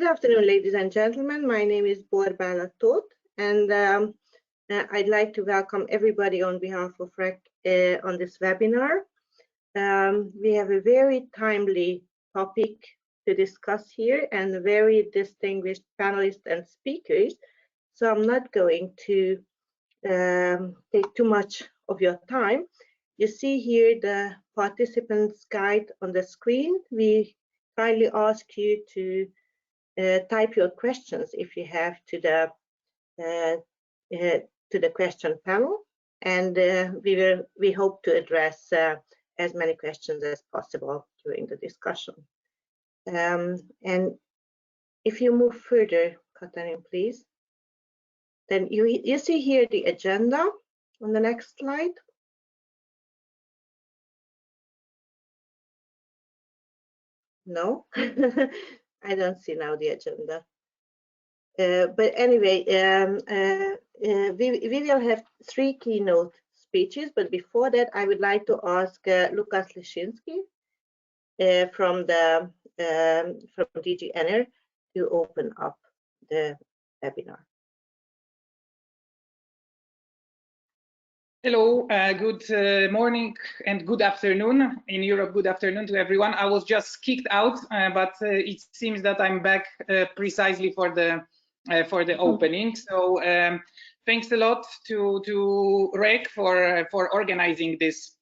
Good afternoon, ladies and gentlemen. My name is Borbála Tóth, and I'd like to welcome everybody on behalf of REKK on this webinar. We have a very timely topic to discuss here and very distinguished panelists and speakers, so I'm not going to take too much of your time. You see here the participants guide on the screen. We kindly ask you to type your questions if you have to the question panel, and we hope to address as many questions as possible during the discussion. And if you move further, Katalin, please, then you see here the agenda on the next slide. No, I don't see now the agenda. But anyway, we will have 3 keynote speeches, but before that, I would like to ask Lukas Leshinsky from DG Ener to open up the webinar. Hello, good morning and good afternoon. In Europe, good afternoon to everyone. I was just kicked out, but it seems that I'm back precisely for the opening. So thanks a lot to REKK for organizing this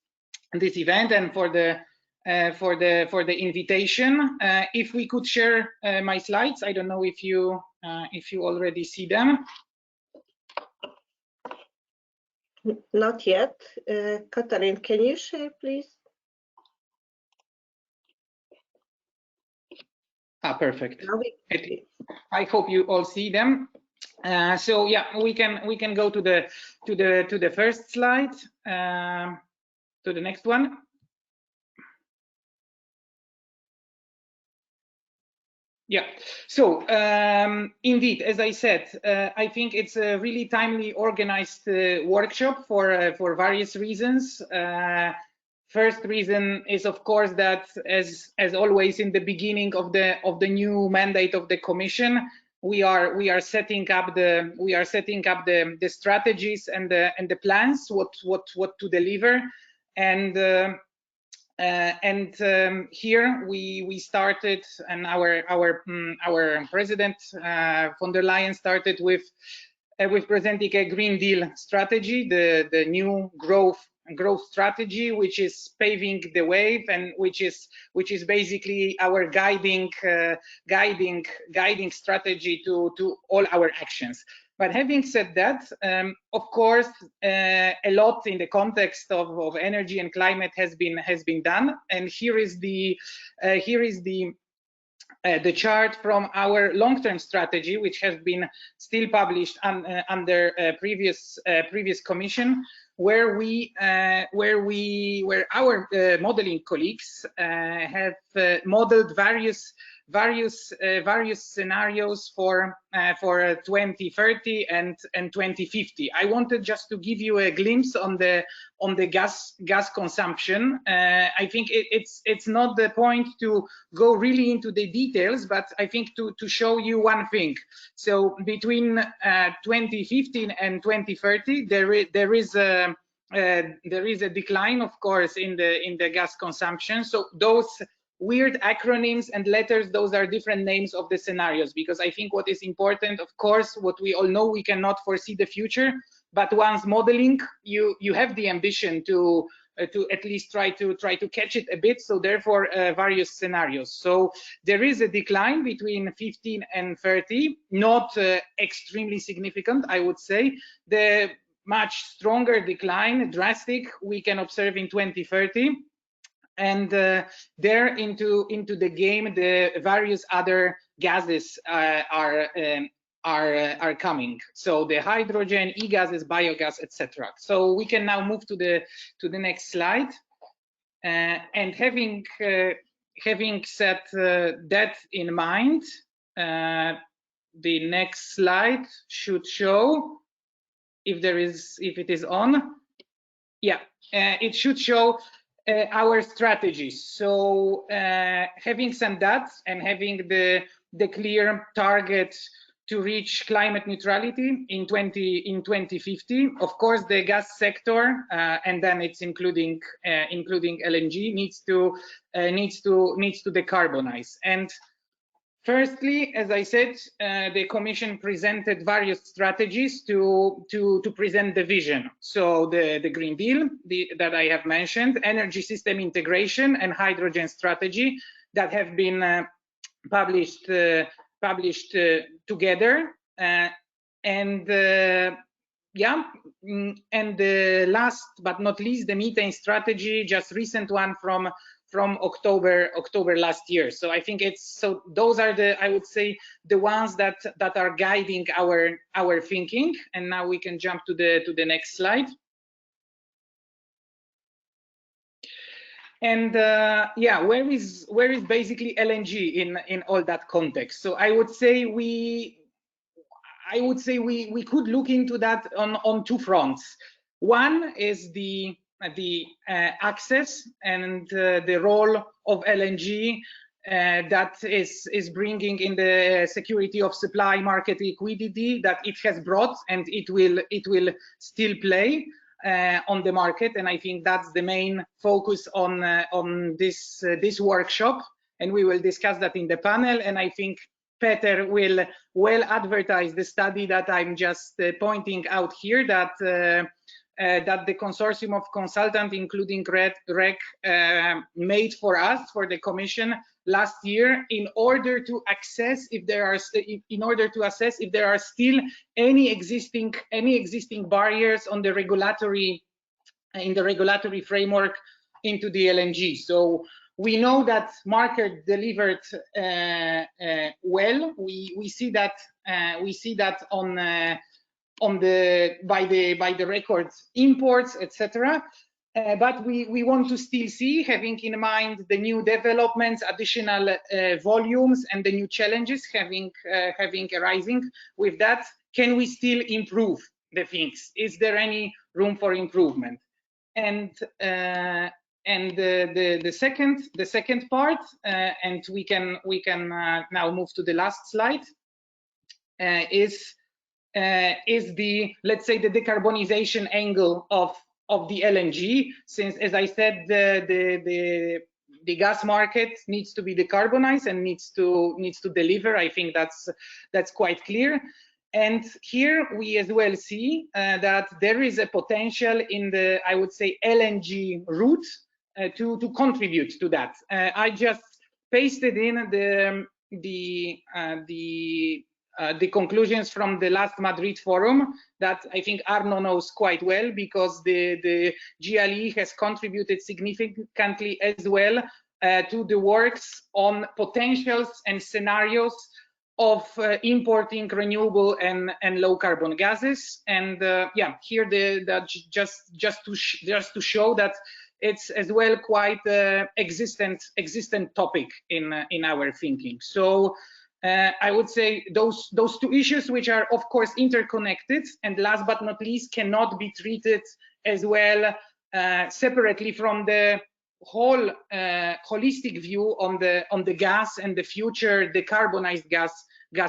event and for the invitation. If we could share my slides, I don't know if you already see them. Not yet. Katalin, can you share, please? Perfect. I hope you all see them. So yeah, we can go to the first slide, to the next one. Yeah, so indeed, as I said, I think it's a really timely organized workshop for various reasons. First reason is, of course, that as always in the beginning of the new mandate of the Commission, we are setting up the strategies and the plans, what to deliver, and here we started, and our president von der Leyen started with presenting a Green Deal strategy, the new growth strategy, which is paving the way and which is basically our guiding strategy to all our actions. But having said that, of course, a lot in the context of energy and climate has been done, and here is the chart from our long-term strategy, which has been still published under previous Commission, where our modeling colleagues have modeled various scenarios for 2030 and 2050. I wanted just to give you a glimpse on the gas consumption. I think it's not the point to go really into the details, but I think to show you one thing. So between 2015 and 2030, there is a decline, of course, in the gas consumption. So those weird acronyms and letters, those are different names of the scenarios, because I think what is important, of course, what we all know, we cannot foresee the future, but once modeling, you have the ambition to at least try to catch it a bit. So therefore various scenarios. So there is a decline between 15 and 30, not extremely significant, I would say. The much stronger decline, drastic, we can observe in 2030. And there into the game, the various other gases are coming. So the hydrogen, e-gases, biogas, etc. So we can now move to the next slide. And having set that in mind, the next slide should show, if it is on. Yeah, it should show our strategies. So having said that, and having the the clear target to reach climate neutrality in 2050. Of course, the gas sector, and then it's including LNG, needs to decarbonize. And firstly, as I said, the Commission presented various strategies to present the vision. So the Green Deal that I have mentioned, energy system integration, and hydrogen strategy that have been published together. And last but not least, the methane strategy, just recent one from October last year. So I think those are I would say, the ones that are guiding our thinking. And now we can jump to the next slide. And where is basically LNG in all that context? So I would say we could look into that on two fronts. One is the access and the role of LNG that is bringing in the security of supply, market liquidity that it has brought, and it will still play on the market. And I think that's the main focus on this workshop, and we will discuss that in the panel. And I think Peter will well advertise the study that I'm just pointing out here, that the consortium of consultants, including REKK, made for us, for the Commission last year, in order to assess if there are still any existing barriers on the regulatory framework into the LNG. So we know that market delivered well. We see that by the records imports, etc. But we want to still see, having in mind the new developments, additional volumes, and the new challenges having arising with that. Can we still improve the things? Is there any room for improvement? And the second part, and we can now move to the last slide, is the, let's say, the decarbonization angle of the LNG, since, as I said, the gas market needs to be decarbonized and needs to deliver. I think that's quite clear. And here we as well see that there is a potential in the, I would say, LNG route to contribute to that. I just pasted in the conclusions from the last Madrid forum that I think Arno knows quite well, because the GLE has contributed significantly as well to the works on potentials and scenarios of importing renewable and low carbon gases. And here just to show that it's as well quite existent topic in our thinking. So I would say those two issues, which are of course interconnected, and last but not least, cannot be treated as well separately from the whole holistic view on the gas and the future decarbonized gas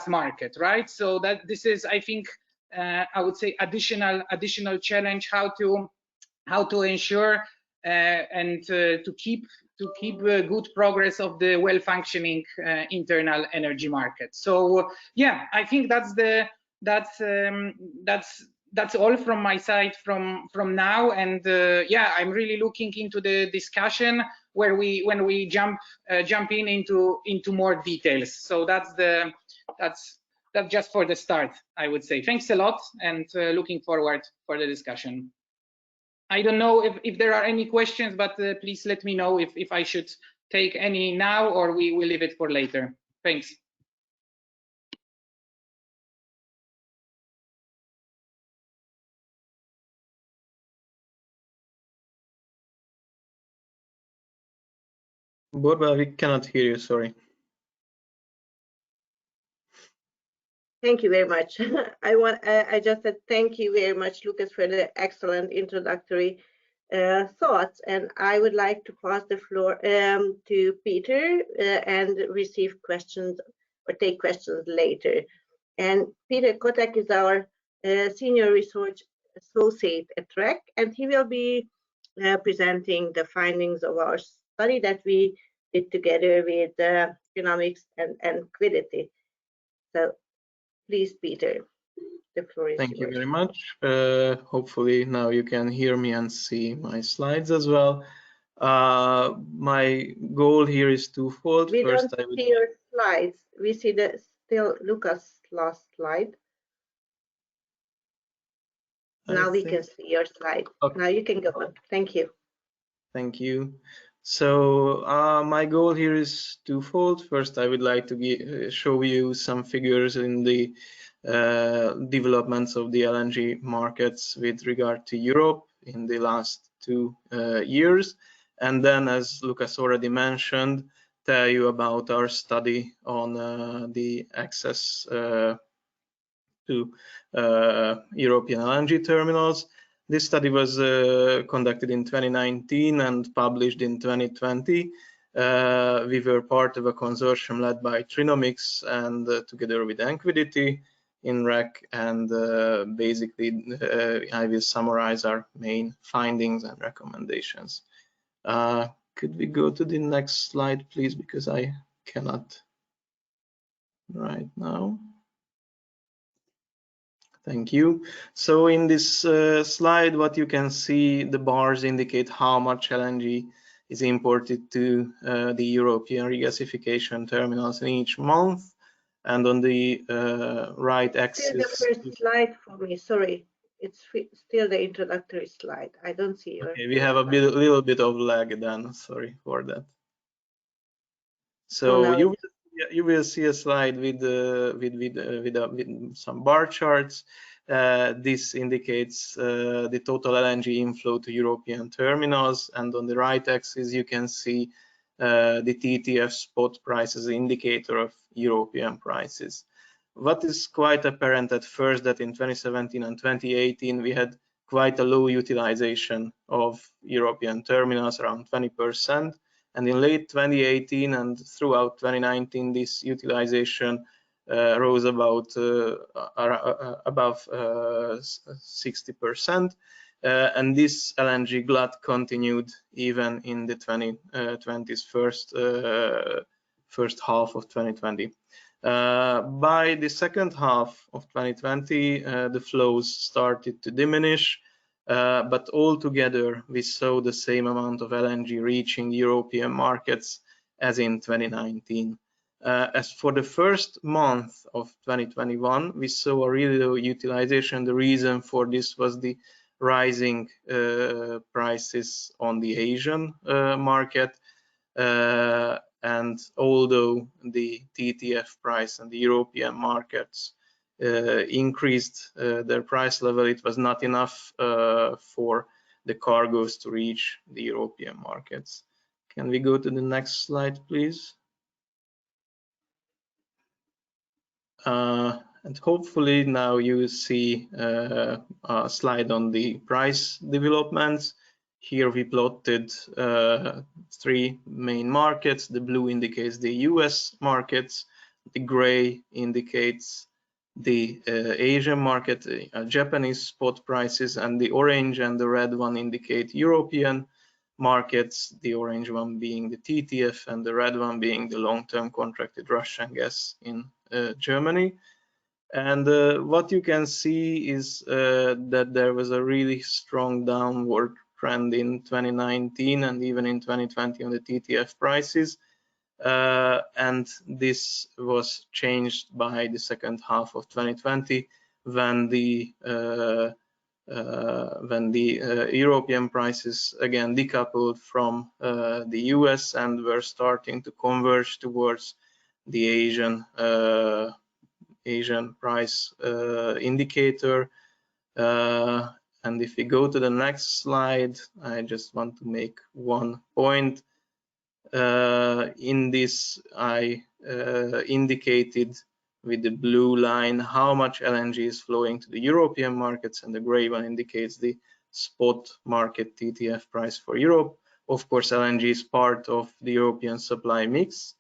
market, right? So that this is, I think, I would say, additional challenge, how to ensure and to keep good progress of the well-functioning internal energy market. So yeah, I think that's all from my side from now. And yeah, I'm really looking into the discussion when we jump into more details. So that's just for the start, I would say. Thanks a lot, and looking forward for the discussion. I don't know if there are any questions, but please let me know if I should take any now, or we will leave it for later. Thanks. Borba, we cannot hear you, sorry. Thank you very much. I just said thank you very much, Lucas, for the excellent introductory thoughts, and I would like to pass the floor to Peter and receive questions or take questions later. And Peter Kotek is our Senior Research Associate at REKK, and he will be presenting the findings of our study that we did together with Trinomics and Enquidity. So please, Peter, the floor is Thank you yours. very much. Hopefully now you can hear me and see my slides as well. My goal here is twofold. We First, don't see your slides. We see still Lucas' last slide. Now we can see your slide. Okay. Now you can go on. Thank you. Thank you. So my goal here is twofold. First, I would like to show you some figures in the developments of the LNG markets with regard to Europe in the last 2 years. And then, as Lucas already mentioned, tell you about our study on the access to European LNG terminals. This study was conducted in 2019 and published in 2020. We were part of a consortium led by Trinomics and together with Enquidity in REKK, and basically I will summarize our main findings and recommendations. Could we go to the next slide, please, because I cannot right now. Thank you. So in this slide, what you can see, the bars indicate how much LNG is imported to the European regasification terminals in each month. And on the right axis... Still the first slide for me, sorry. It's still the introductory slide. I don't see your... Okay, we have a little bit of lag then, sorry for that. So no, you will see a slide with some bar charts. This indicates the total LNG inflow to European terminals, and on the right axis you can see the TTF spot price as an indicator of European prices. What is quite apparent at first that in 2017 and 2018 we had quite a low utilization of European terminals, around 20%. And in late 2018 and throughout 2019, this utilization rose above 60%, and this LNG glut continued even in the 2020's first half of 2020. By the second half of 2020, the flows started to diminish. But altogether, we saw the same amount of LNG reaching European markets as in 2019. As for the first month of 2021, we saw a really low utilization. The reason for this was the rising prices on the Asian market. And although the TTF price and the European markets increased their price level, it was not enough for the cargoes to reach the European markets. Can we go to the next slide, please? And hopefully now you see a slide on the price developments. Here we plotted 3 main markets. The blue indicates the US markets, the gray indicates the Asian market, Japanese spot prices, and the orange and the red one indicate European markets, the orange one being the TTF and the red one being the long-term contracted Russian gas in Germany. And what you can see is that there was a really strong downward trend in 2019 and even in 2020 on the TTF prices. And this was changed by the second half of 2020 when the European prices again decoupled from the US and were starting to converge towards the Asian price indicator. And if we go to the next slide, I just want to make one point. In this, I indicated with the blue line how much LNG is flowing to the European markets, and the gray one indicates the spot market TTF price for Europe. Of course, LNG is part of the European supply mix,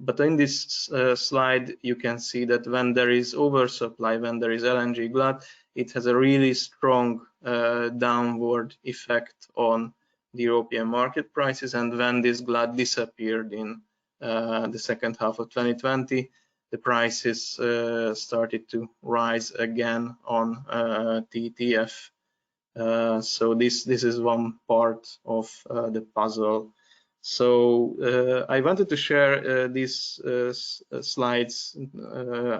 But in this slide, you can see that when there is oversupply, when there is LNG glut, it has a really strong downward effect on the European market prices. And when this glut disappeared in the second half of 2020, the prices started to rise again on TTF. So this is one part of the puzzle. So I wanted to share these slides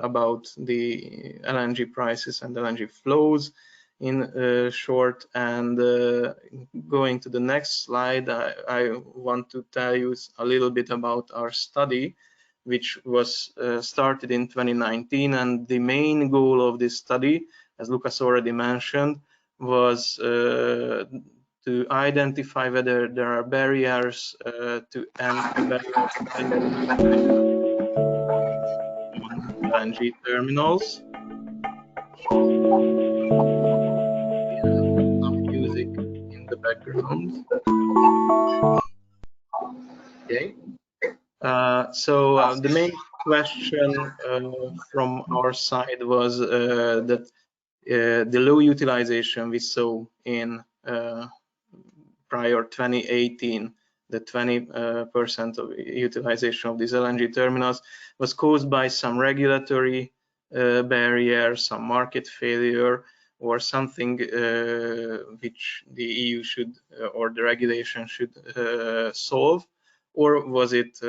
about the LNG prices and LNG flows in short. And going to the next slide, I want to tell you a little bit about our study, which was started in 2019. And the main goal of this study, as Lucas already mentioned, was to identify whether there are barriers to enter LNG terminals. Some music in the background. Okay. So the main question from our side was that the low utilization we saw in prior 2018, the 20% of utilization of these LNG terminals was caused by some regulatory barrier, some market failure, or something which the EU should or the regulation should solve, or was it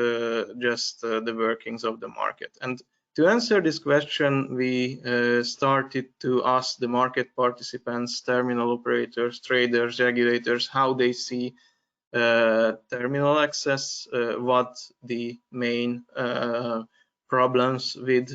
just the workings of the market? And to answer this question, we started to ask the market participants, terminal operators, traders, regulators, how they see terminal access, what the main problems with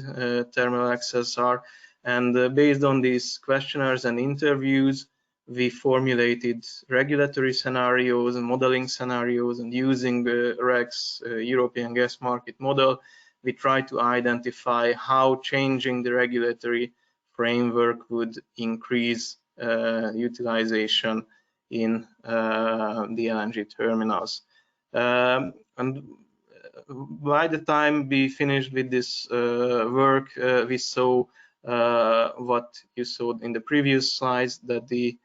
terminal access are. And based on these questionnaires and interviews, we formulated regulatory scenarios and modeling scenarios, and using REKK's European gas market model, we try to identify how changing the regulatory framework would increase utilization in the LNG terminals. And by the time we finished with this work, we saw what you saw in the previous slides, that the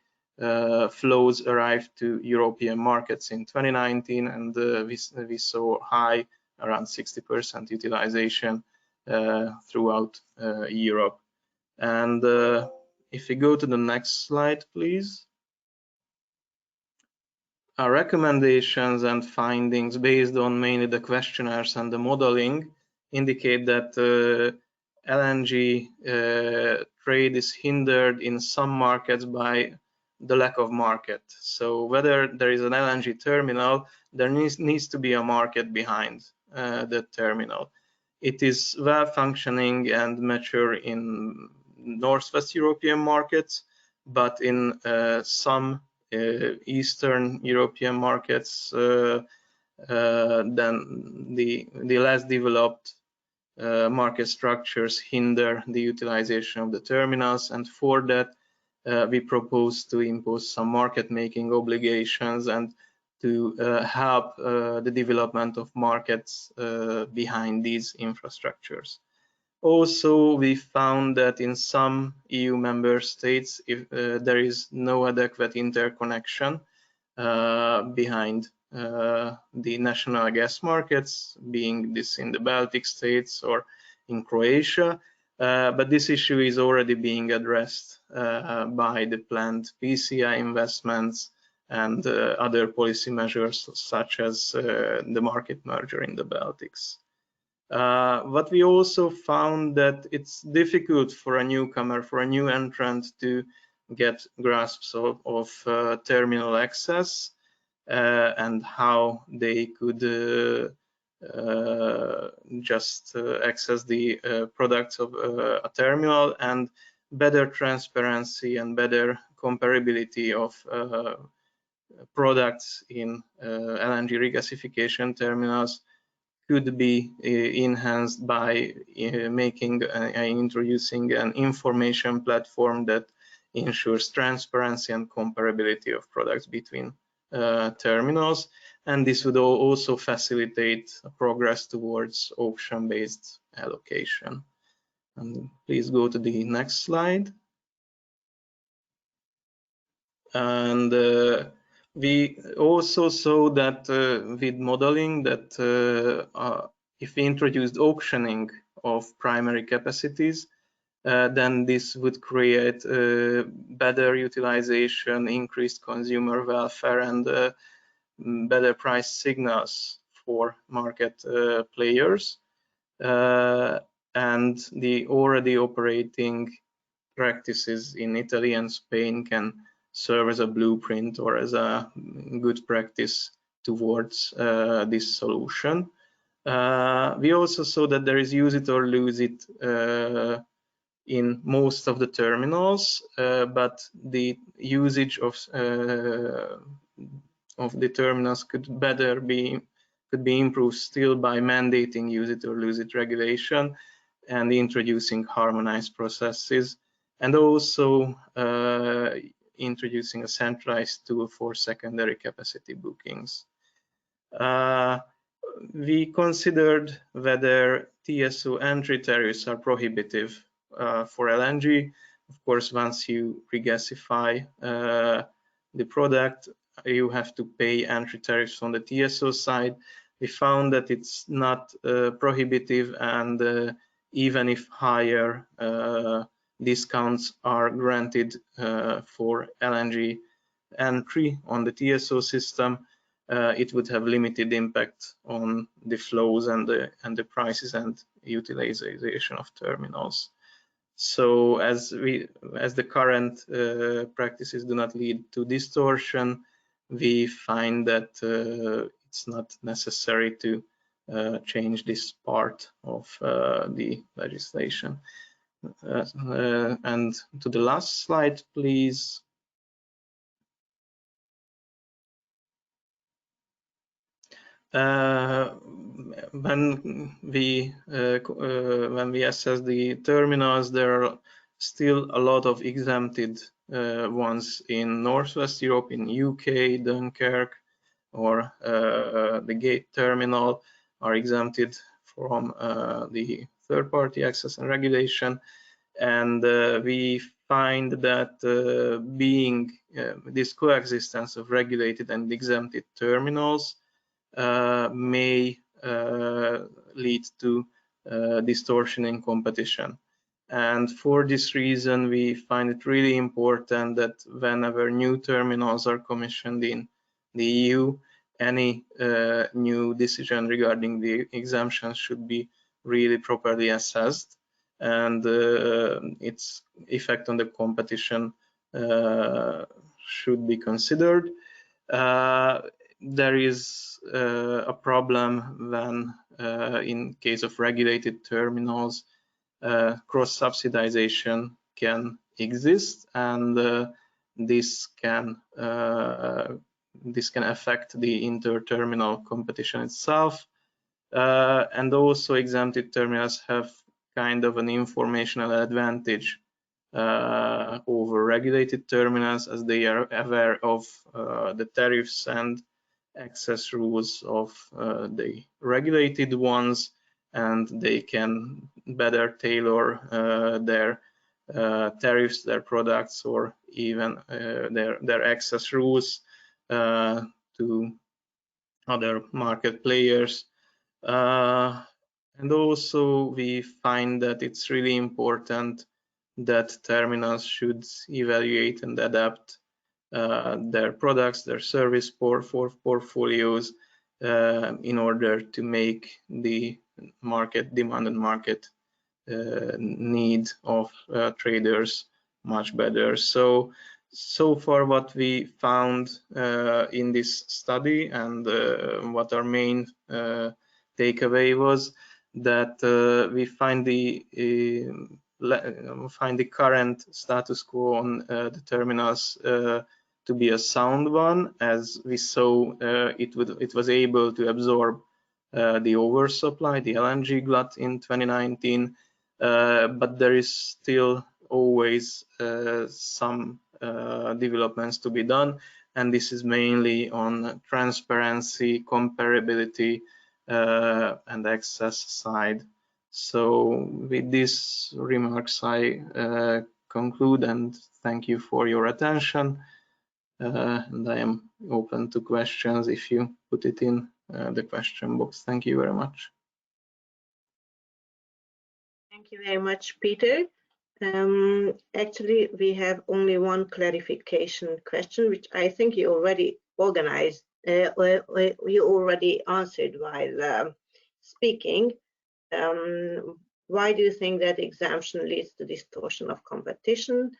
flows arrived to European markets in 2019, and we saw high, around 60% utilization throughout Europe. And if we go to the next slide, please. Our recommendations and findings based on mainly the questionnaires and the modeling indicate that LNG trade is hindered in some markets by the lack of market. So whether there is an LNG terminal, there needs to be a market behind the terminal. It is well functioning and mature in Northwest European markets, but in some Eastern European markets, then the less developed market structures hinder the utilization of the terminals. And for that, we propose to impose some market making obligations and to help the development of markets behind these infrastructures. Also, we found that in some EU member states, if there is no adequate interconnection behind the national gas markets, being this in the Baltic states or in Croatia, but this issue is already being addressed by the planned PCI investments and other policy measures, such as the market merger in the Baltics. But we also found that it's difficult for a newcomer, for a new entrant, to get grasps of terminal access and how they could just access the products of a terminal, and better transparency and better comparability of products in LNG regasification terminals could be enhanced by introducing an information platform that ensures transparency and comparability of products between terminals. and this would also facilitate progress towards auction-based allocation. And please go to the next slide. And we also saw that with modeling that if we introduced auctioning of primary capacities, then this would create better utilization, increased consumer welfare, and better price signals for market players. And the already operating practices in Italy and Spain can serve as a blueprint or as a good practice towards this solution. We also saw that there is use it or lose it in most of the terminals, but the usage of the terminals could be improved still by mandating use it or lose it regulation and introducing harmonized processes, and also introducing a centralized tool for secondary capacity bookings. We considered whether TSO entry tariffs are prohibitive for LNG. Of course, once you regasify the product, you have to pay entry tariffs on the TSO side. We found that it's not prohibitive, and even if higher discounts are granted for LNG entry on the TSO system, it would have limited impact on the flows and the prices and utilization of terminals. So as the current practices do not lead to distortion, we find that it's not necessary to change this part of the legislation. And to the last slide, please. When we assess the terminals, there are still a lot of exempted ones in Northwest Europe, in UK, Dunkirk, or the Gate terminal are exempted from the third-party access and regulation, and we find that being this coexistence of regulated and exempted terminals may lead to distortion in competition. And for this reason, we find it really important that whenever new terminals are commissioned in the EU, any new decision regarding the exemptions should be really properly assessed, and its effect on the competition should be considered. There is a problem when, in case of regulated terminals, cross-subsidization can exist, and this can affect the inter-terminal competition itself. And also, exempted terminals have kind of an informational advantage over regulated terminals, as they are aware of the tariffs and access rules of the regulated ones, and they can better tailor their tariffs, their products, or even their access rules to other market players. And also, we find that it's really important that terminals should evaluate and adapt their products, their service portfolios in order to make the market demand and market need of traders much better. So far what we found in this study, and what our main takeaway was, that we find the current status quo on the terminals to be a sound one, as we saw it was able to absorb the oversupply, the LNG glut in 2019, but there is still always some developments to be done. and this is mainly on transparency, comparability, and access side. So with these remarks, I conclude and thank you for your attention. And I am open to questions if you put it in the question box. Thank you very much. Thank you very much, Peter. Actually, we have only one clarification question, which I think you already organized, or you already answered while speaking. Why do you think that exemption leads to distortion of competition?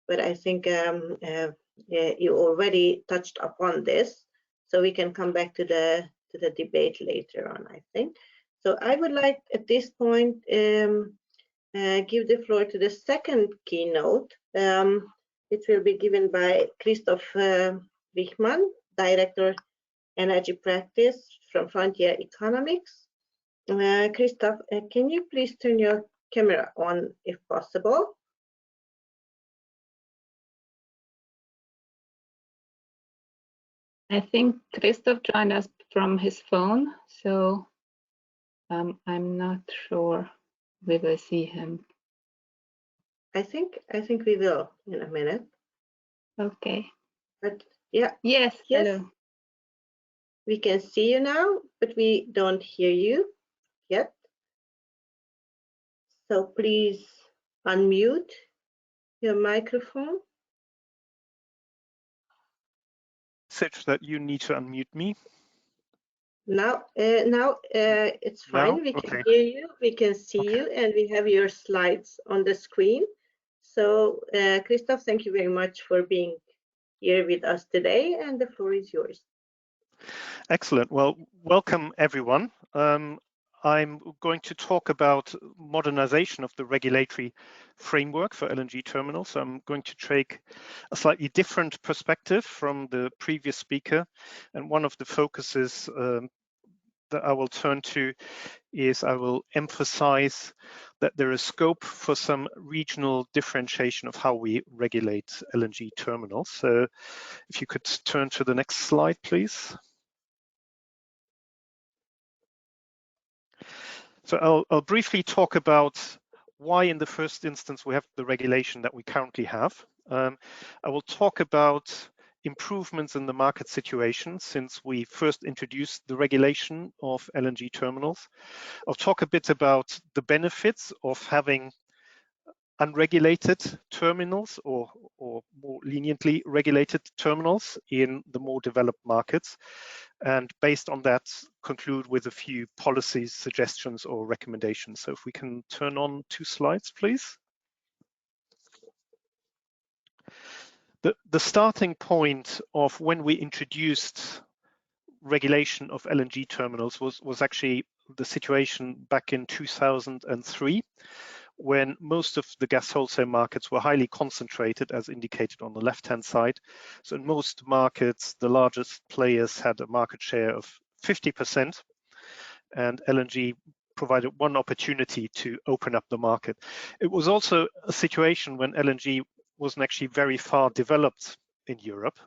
But I think you already touched upon this, so we can come back to the debate later on, I think. So I would like at this point give the floor to the second keynote. It will be given by Christoph Wichmann, Director Energy Practice from Frontier Economics. Christoph, can you please turn your camera on if possible? I think Christoph joined us from his phone, so I'm not sure we will see him. I think we will in a minute. Okay. But yeah. Yes. Hello. We can see you now, but we don't hear you yet. So please unmute your microphone. Message that you need to unmute me. Now it's fine. Now? We can Okay. hear you, we can see you, and we have your slides on the screen. So Christoph, thank you very much for being here with us today, and the floor is yours. Excellent. Well, welcome everyone. I'm going to talk about modernization of the regulatory framework for LNG terminals. So I'm going to take a slightly different perspective from the previous speaker. And one of the focuses that I will turn to is I will emphasize that there is scope for some regional differentiation of how we regulate LNG terminals. So if you could turn to the next slide, please. So I'll briefly talk about why in the first instance we have the regulation that we currently have. I will talk about improvements in the market situation since we first introduced the regulation of LNG terminals. I'll talk a bit about the benefits of having unregulated terminals or more leniently regulated terminals in the more developed markets, and based on that conclude with a few policy suggestions or recommendations. So if we can turn on 2 slides, please. The starting point of when we introduced regulation of LNG terminals was actually the situation back in 2003, when most of the gas wholesale markets were highly concentrated, as indicated on the left-hand side. So in most markets, the largest players had a market share of 50%, and LNG provided one opportunity to open up the market. It was also a situation when LNG wasn't actually very far developed in Europe.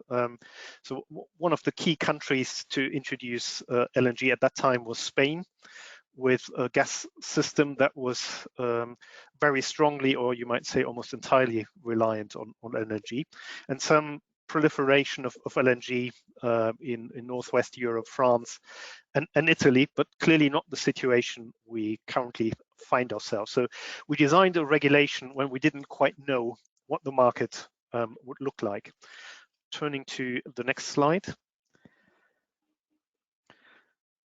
So one of the key countries to introduce LNG at that time was Spain, with a gas system that was very strongly, or you might say almost entirely, reliant on LNG, and some proliferation of LNG in Northwest Europe, France, and Italy, but clearly not the situation we currently find ourselves. So we designed a regulation when we didn't quite know what the market would look like. Turning to the next slide.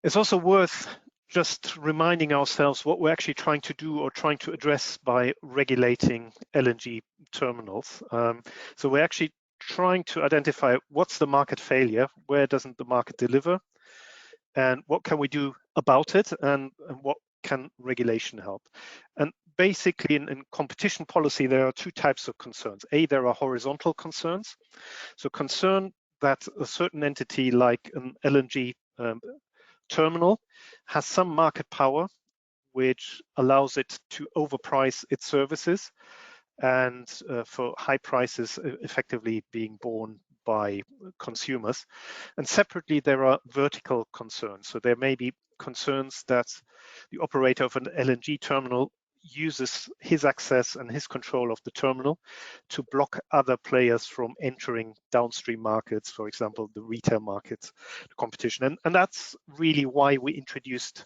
It's also worth just reminding ourselves what we're actually trying to do or trying to address by regulating LNG terminals. So we're actually trying to identify what's the market failure, where doesn't the market deliver, and what can we do about it, and what can regulation help. And basically in competition policy, there are 2 types of concerns. There are horizontal concerns. So concern that a certain entity like an LNG terminal has some market power which allows it to overprice its services, and for high prices effectively being borne by consumers. And separately, there are vertical concerns. So there may be concerns that the operator of an LNG terminal uses his access and his control of the terminal to block other players from entering downstream markets, for example, the retail markets, the competition. And that's really why we introduced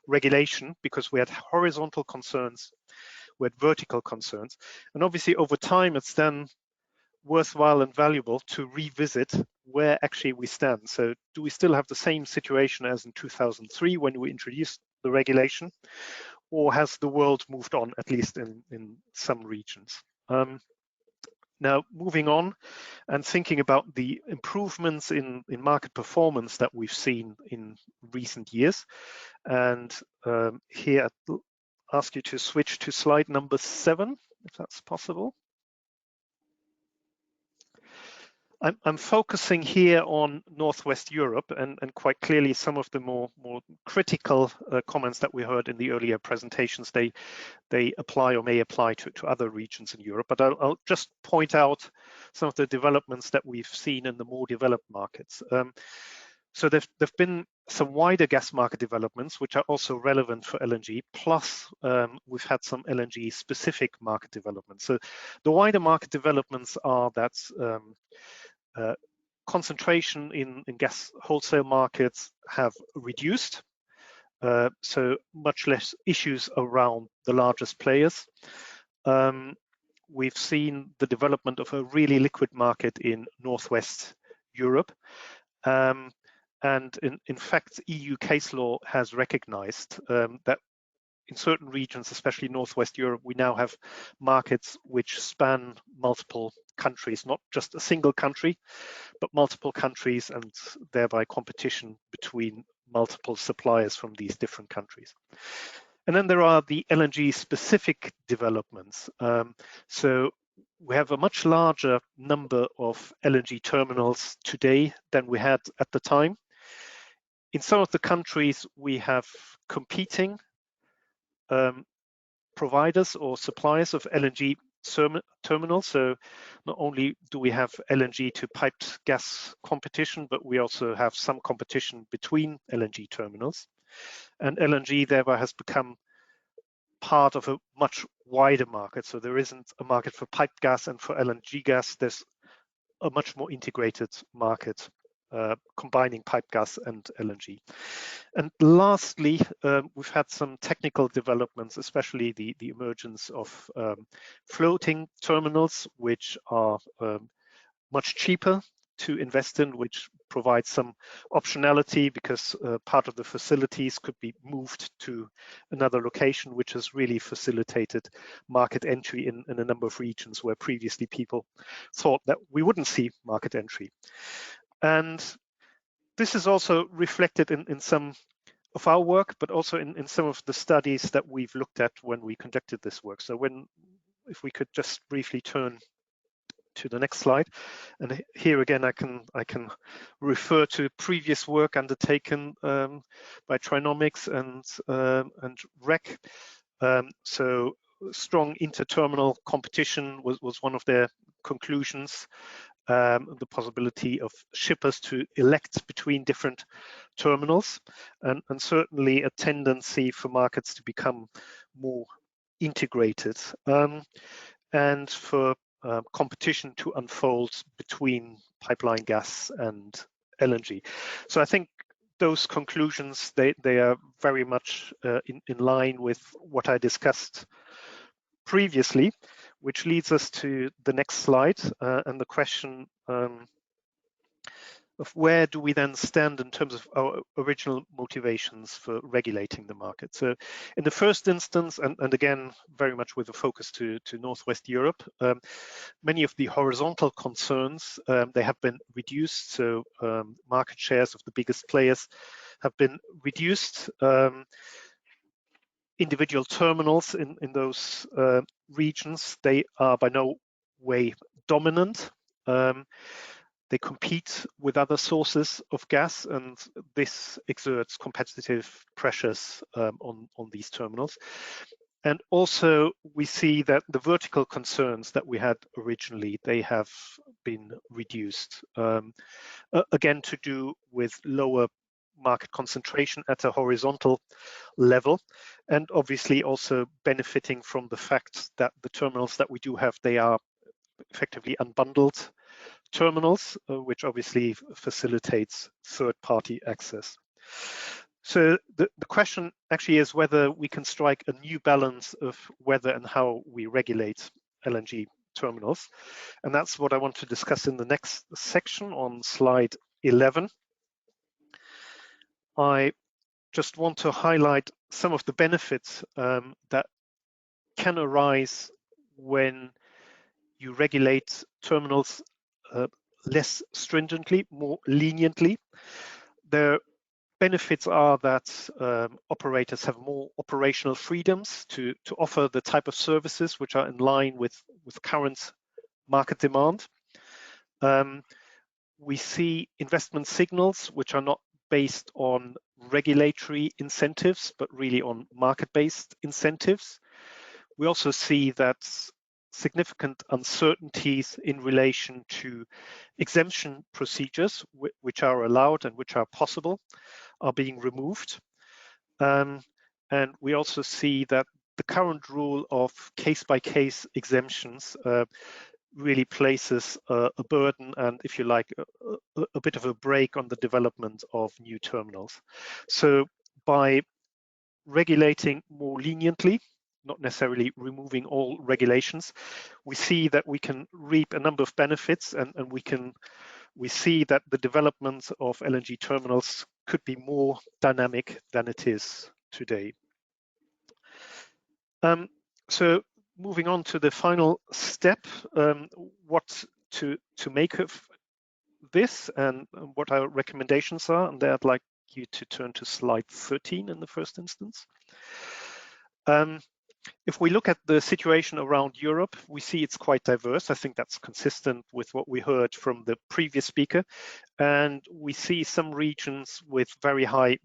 regulation, because we had horizontal concerns, we had vertical concerns. And obviously over time, it's then worthwhile and valuable to revisit where actually we stand. So do we still have the same situation as in 2003 when we introduced the regulation, or has the world moved on, at least in some regions? Now, moving on and thinking about the improvements in market performance that we've seen in recent years. And here I'll ask you to switch to slide number 7, if that's possible. I'm focusing here on Northwest Europe, and quite clearly some of the more critical comments that we heard in the earlier presentations, they apply or may apply to other regions in Europe. But I'll just point out some of the developments that we've seen in the more developed markets. So there've been some wider gas market developments, which are also relevant for LNG, plus we've had some LNG specific market developments. So the wider market developments are that concentration in gas wholesale markets have reduced, so much less issues around the largest players. We've seen the development of a really liquid market in Northwest Europe. And in fact, EU case law has recognized that in certain regions, especially Northwest Europe, we now have markets which span multiple countries, not just a single country, but multiple countries, and thereby competition between multiple suppliers from these different countries. And then there are the LNG specific developments. So we have a much larger number of LNG terminals today than we had at the time. In some of the countries, we have competing providers or suppliers of LNG terminals. So not only do we have LNG to piped gas competition, but we also have some competition between LNG terminals. And LNG thereby has become part of a much wider market. So there isn't a market for piped gas and for LNG gas. There's a much more integrated market combining pipe gas and LNG. And lastly, we've had some technical developments, especially the emergence of floating terminals, which are much cheaper to invest in, which provides some optionality because part of the facilities could be moved to another location, which has really facilitated market entry in a number of regions where previously people thought that we wouldn't see market entry. And this is also reflected in some of our work, but also in some of the studies that we've looked at when we conducted this work. So if we could just briefly turn to the next slide. And here again, I can refer to previous work undertaken by Trinomics and REKK. So strong inter-terminal competition was one of their conclusions. The possibility of shippers to elect between different terminals, and certainly a tendency for markets to become more integrated, and for competition to unfold between pipeline gas and LNG. So I think those conclusions, they are very much in line with what I discussed previously, which leads us to the next slide and the question of where do we then stand in terms of our original motivations for regulating the market. So in the first instance, and again, very much with a focus to Northwest Europe, many of the horizontal concerns, they have been reduced. So market shares of the biggest players have been reduced. Individual terminals in those regions, they are by no way dominant. They compete with other sources of gas, and this exerts competitive pressures on these terminals. And also we see that the vertical concerns that we had originally, they have been reduced. Again, to do with lower market concentration at a horizontal level, and obviously also benefiting from the fact that the terminals that we do have, they are effectively unbundled terminals, which obviously facilitates third-party access. So the question actually is whether we can strike a new balance of whether and how we regulate LNG terminals. And that's what I want to discuss in the next section on slide 11. I just want to highlight some of the benefits that can arise when you regulate terminals less stringently, more leniently. The benefits are that operators have more operational freedoms to offer the type of services which are in line with current market demand. We see investment signals which are not based on regulatory incentives, but really on market-based incentives. We also see that significant uncertainties in relation to exemption procedures, which are allowed and which are possible, are being removed. And we also see that the current rule of case-by-case exemptions really places a burden and, if you like, a bit of a brake on the development of new terminals. So by regulating more leniently, not necessarily removing all regulations, we see that we can reap a number of benefits, and we see that the development of LNG terminals could be more dynamic than it is today. So moving on to the final step, what to make of this and what our recommendations are, and there I'd like you to turn to slide 13 in the first instance. If we look at the situation around Europe, we see it's quite diverse. I think that's consistent with what we heard from the previous speaker. And we see some regions with very high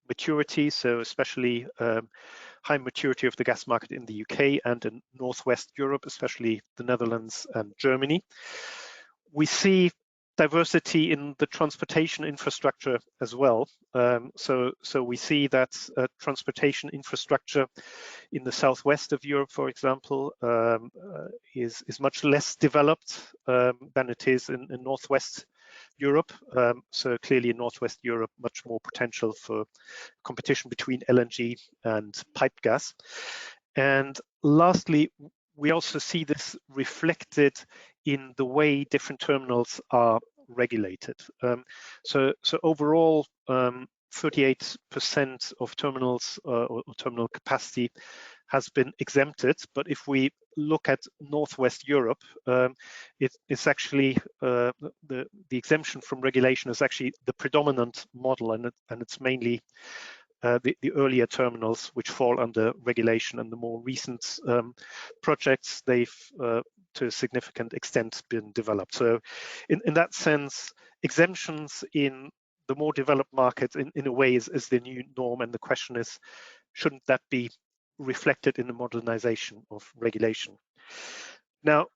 maturity, so especially high maturity of the gas market in the UK and in Northwest Europe, especially the Netherlands and Germany. We see diversity in the transportation infrastructure as well. So we see that transportation infrastructure in the southwest of Europe, for example, is much less developed than it is in Northwest Europe. So clearly in Northwest Europe, much more potential for competition between LNG and piped gas. And lastly, we also see this reflected in the way different terminals are regulated. So overall, 38% of terminals or terminal capacity has been exempted. But if we look at Northwest Europe, it's actually the exemption from regulation is actually the predominant model, and it's mainly the earlier terminals which fall under regulation, and the more recent projects, they've to a significant extent been developed. So in that sense, exemptions in the more developed markets in a way is the new norm, and the question is, shouldn't that be reflected in the modernization of regulation? Now,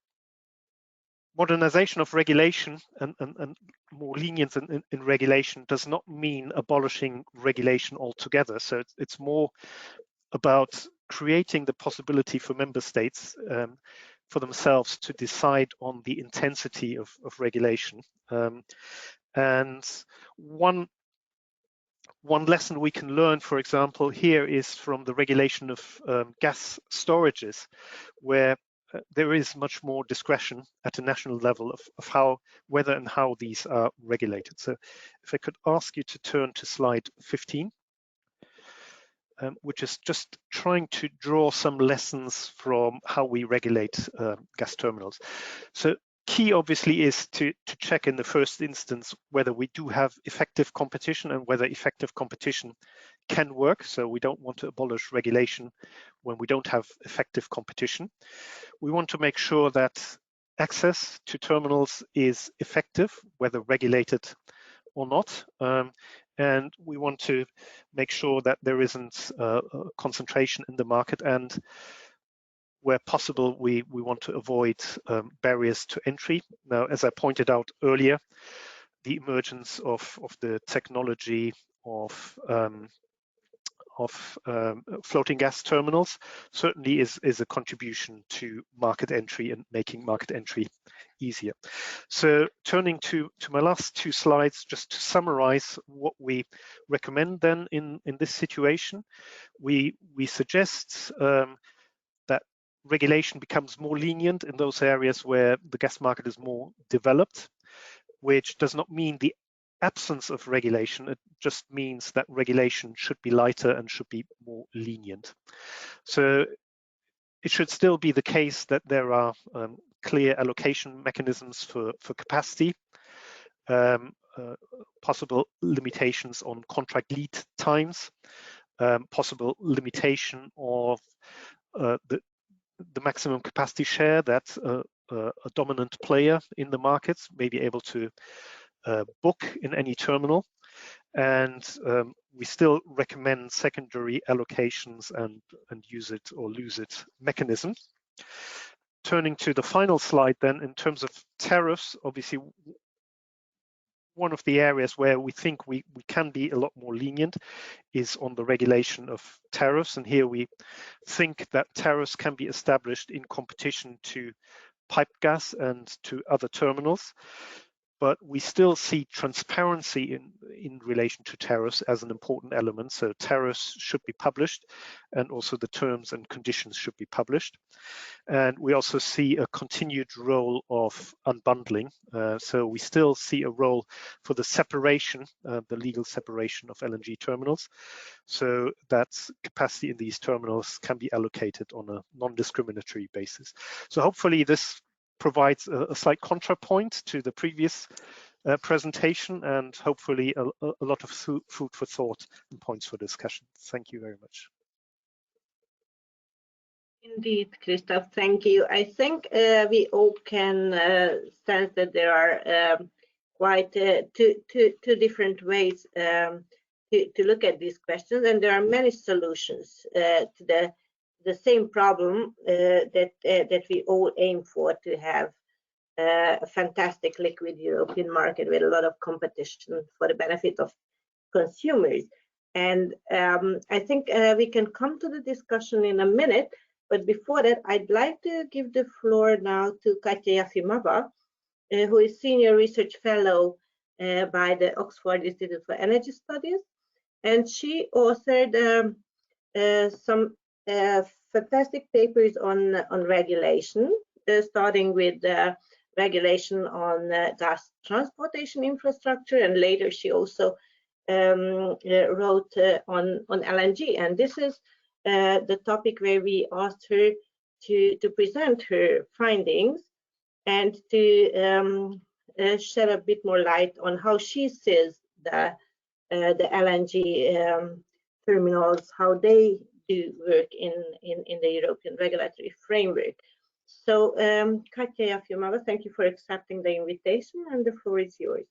modernization of regulation and more lenience in regulation does not mean abolishing regulation altogether. So it's more about creating the possibility for member states for themselves to decide on the intensity of regulation. And one lesson we can learn, for example, here is from the regulation of gas storages, where there is much more discretion at a national level of whether and how these are regulated. So if I could ask you to turn to slide 15, which is just trying to draw some lessons from how we regulate gas terminals. So key obviously is to check in the first instance whether we do have effective competition and whether effective competition can work. So we don't want to abolish regulation when we don't have effective competition. We want to make sure that access to terminals is effective, whether regulated or not. And we want to make sure that there isn't a concentration in the market. And where possible, we want to avoid barriers to entry. Now, as I pointed out earlier, the emergence of the technology of floating gas terminals certainly is a contribution to market entry and making market entry easier. So turning to my last two slides, just to summarize what we recommend then in this situation, we suggest that regulation becomes more lenient in those areas where the gas market is more developed, which does not mean the absence of regulation. It just means that regulation should be lighter and should be more lenient. So it should still be the case that there are clear allocation mechanisms for capacity, possible limitations on contract lead times, possible limitation of the maximum capacity share that a dominant player in the markets may be able to book in any terminal. And we still recommend secondary allocations and use it or lose it mechanism. Turning to the final slide then, in terms of tariffs, obviously one of the areas where we think we can be a lot more lenient is on the regulation of tariffs. And here we think that tariffs can be established in competition to pipe gas and to other terminals. But we still see transparency in relation to tariffs as an important element. So tariffs should be published, and also the terms and conditions should be published. And we also see a continued role of unbundling. So we still see a role for the separation, the legal separation of LNG terminals, so that capacity in these terminals can be allocated on a non-discriminatory basis. So hopefully this provides a slight contrapoint to the previous presentation, and hopefully a lot of food for thought and points for discussion. Thank you very much. Indeed, Christoph, thank you. I think we all can sense that there are quite two different ways to look at these questions, and there are many solutions to the same problem that we all aim for, to have a fantastic liquid European market with a lot of competition for the benefit of consumers. And I think we can come to the discussion in a minute, but before that, I'd like to give the floor now to Katja Yafimova, who is Senior Research Fellow by the Oxford Institute for Energy Studies. And she authored some fantastic papers on regulation, starting with regulation on gas transportation infrastructure, and later she also wrote on LNG. And this is the topic where we asked her to present her findings and to shed a bit more light on how she sees the LNG terminals, how they do work in the European regulatory framework. So Katja Yafimova, thank you for accepting the invitation, and the floor is yours.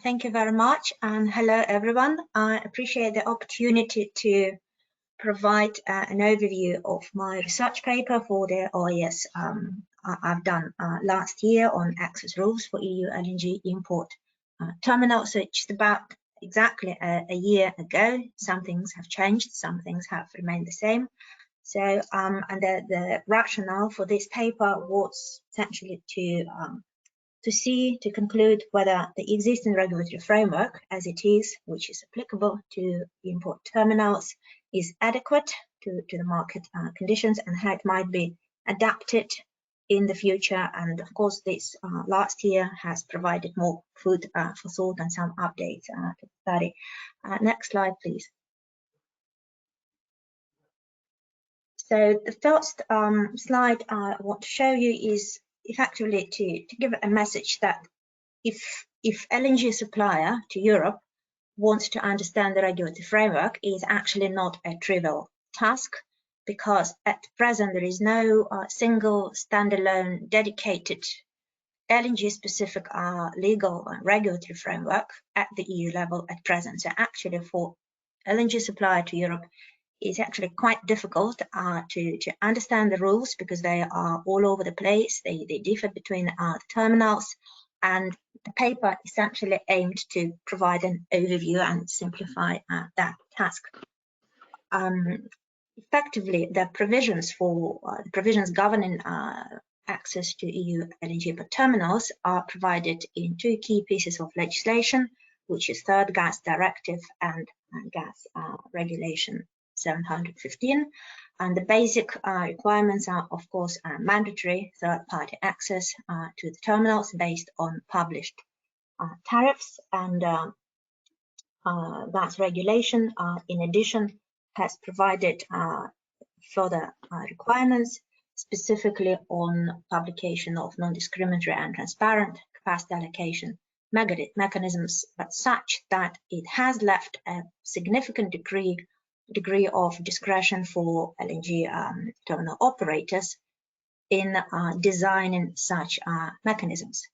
Thank you very much, and hello everyone. I appreciate the opportunity to provide an overview of my research paper for the OIS I've done last year on access rules for EU LNG import terminals. So it's about exactly a year ago. Some things have changed, some things have remained the same. So and the rationale for this paper was essentially to conclude whether the existing regulatory framework as it is, which is applicable to import terminals, is adequate to the market conditions, and how it might be adapted in the future. And of course, this last year has provided more food for thought and some updates to the study. Next slide, please. So the first slide I want to show you is effectively to give a message that if LNG supplier to Europe wants to understand the regulatory framework, is actually not a trivial task, because at present there is no single standalone dedicated LNG specific legal regulatory framework at the EU level at present. So actually for LNG supplier to Europe, it's actually quite difficult to understand the rules because they are all over the place. They differ between the terminals, and the paper essentially aimed to provide an overview and simplify that task. Effectively, the provisions governing access to EU LNG import terminals are provided in two key pieces of legislation, which is Third Gas Directive and Gas Regulation 715. And the basic requirements are, of course, mandatory third-party access to the terminals based on published tariffs, and gas regulation, in addition, has provided further requirements, specifically on publication of non-discriminatory and transparent capacity allocation mechanisms, but such that it has left a significant degree of discretion for LNG terminal operators in designing such mechanisms.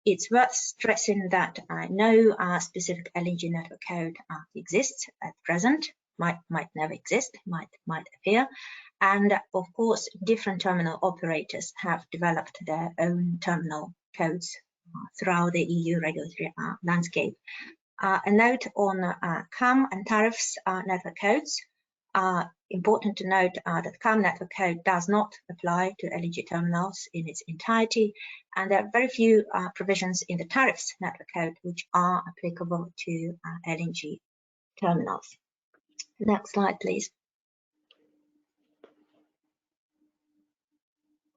It's worth stressing that no specific LNG network code exists at present. Might never exist, might appear, and of course different terminal operators have developed their own terminal codes throughout the EU regulatory landscape. A note on CAM and tariffs network codes. Important to note that CAM network code does not apply to LNG terminals in its entirety, and there are very few provisions in the tariffs network code which are applicable to LNG terminals. Next slide, please.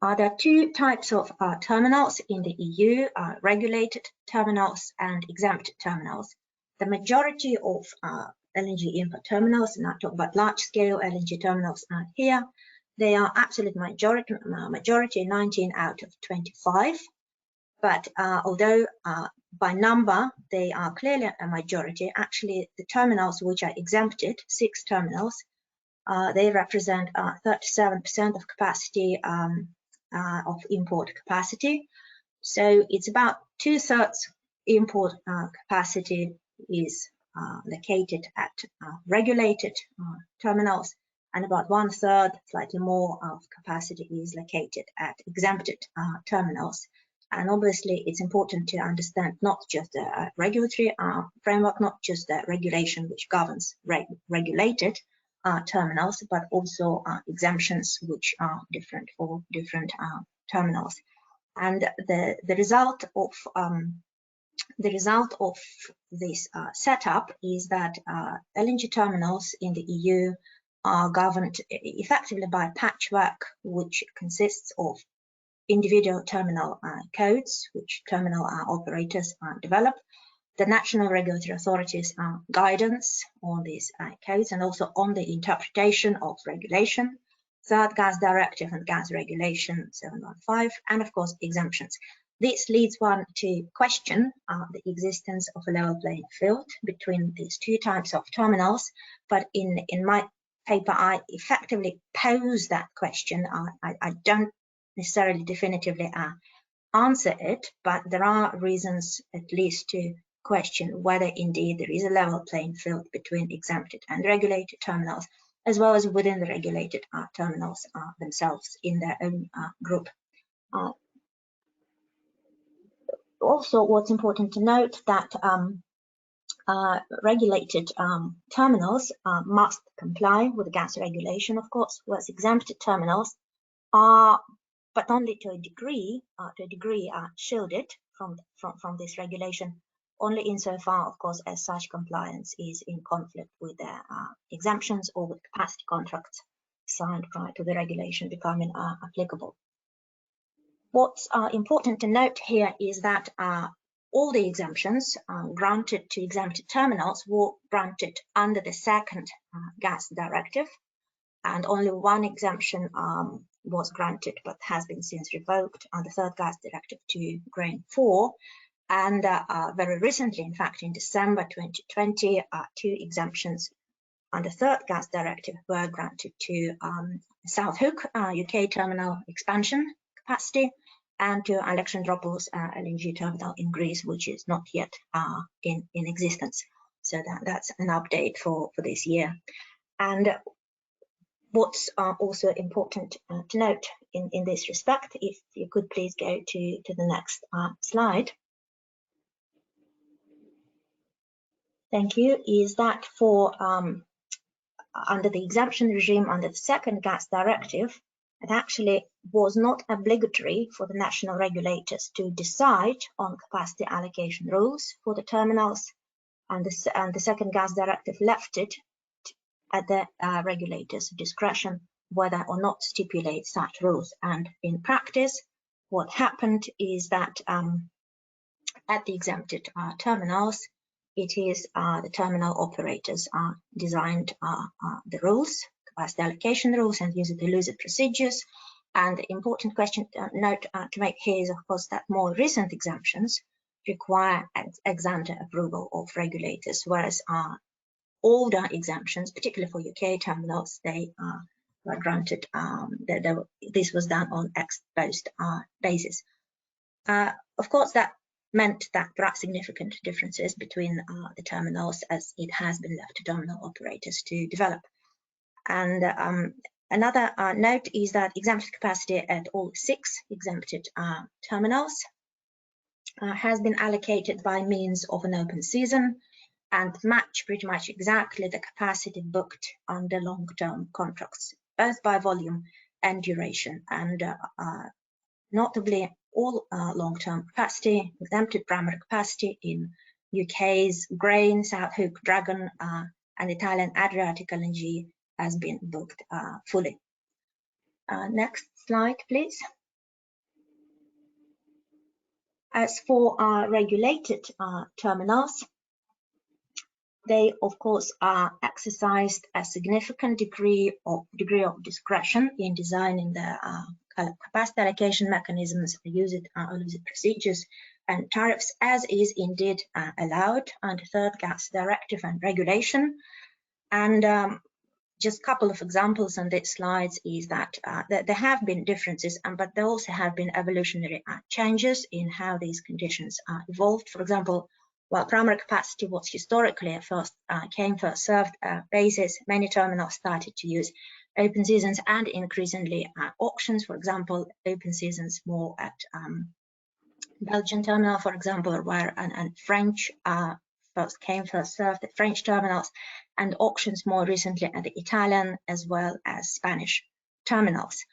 There are two types of terminals in the EU, regulated terminals and exempt terminals. The majority of LNG import terminals, and I talk about large-scale LNG terminals here, they are absolute majority, 19 out of 25. But although by number they are clearly a majority, actually the terminals which are exempted, 6 terminals, they represent 37% of capacity of import capacity. So it's about 2/3 import capacity is located at regulated terminals, and about 1/3, slightly more, of capacity is located at exempted terminals. And obviously, it's important to understand not just the regulatory framework, not just the regulation which governs regulated terminals, but also exemptions which are different for different terminals. And the result of this setup is that LNG terminals in the EU are governed effectively by a patchwork which consists of individual terminal codes, which terminal operators develop, the national regulatory authorities' guidance on these codes, and also on the interpretation of regulation, Third Gas Directive and Gas Regulation 715, and of course exemptions. This leads one to question the existence of a level playing field between these two types of terminals, but in my paper I effectively pose that question. I don't necessarily definitively answer it, but there are reasons at least to question whether indeed there is a level playing field between exempted and regulated terminals, as well as within the regulated terminals themselves in their own group. Also, what's important to note that regulated terminals must comply with the gas regulation, of course, whereas exempted terminals are, but only to a degree, shielded from this regulation, only insofar, of course, as such compliance is in conflict with their exemptions or with capacity contracts signed prior to the regulation becoming applicable. What's important to note here is that all the exemptions granted to exempted terminals were granted under the second gas directive, and only one exemption was granted but has been since revoked on the third gas directive to Grain 4. And very recently, in fact, in December 2020, 2 exemptions on the third gas directive were granted to South Hook UK terminal expansion capacity and to Alexandroupolis LNG terminal in Greece, which is not yet in existence. So that's an update for this year. And What's also important to note in this respect, if you could please go to the next slide. Thank you, is that for under the exemption regime under the second gas directive, it actually was not obligatory for the national regulators to decide on capacity allocation rules for the terminals, and the second gas directive left it at the regulators' discretion whether or not stipulate such rules. And in practice, what happened is that at the exempted terminals, it is the terminal operators designed the rules, capacity allocation rules, and use-it-or-lose-it procedures. And the important question note to make here is, of course, that more recent exemptions require ex-ante approval of regulators, whereas older exemptions, particularly for UK terminals, they were granted. This was done on ex-post basis. Of course, that meant that there are significant differences between the terminals, as it has been left to terminal operators to develop. And another note is that exempted capacity at all 6 exempted terminals has been allocated by means of an open season and match pretty much exactly the capacity booked under long-term contracts, both by volume and duration. And notably, all long-term capacity, exempted primary capacity in UK's Grain, South Hook, Dragon, and Italian Adriatic LNG has been booked fully. Next slide, please. As for regulated terminals, they, of course, exercised a significant degree of discretion in designing the capacity allocation mechanisms, use-it-or-lose-it procedures, and tariffs, as is indeed allowed under third gas directive and regulation. And just a couple of examples on these slides is that there have been differences, but there also have been evolutionary changes in how these conditions evolved. For example, while primary capacity was historically a first came, first served basis, many terminals started to use open seasons and increasingly auctions. For example, open seasons more at Belgian terminal, for example, where and French first came, first served at French terminals, and auctions more recently at the Italian as well as Spanish terminals.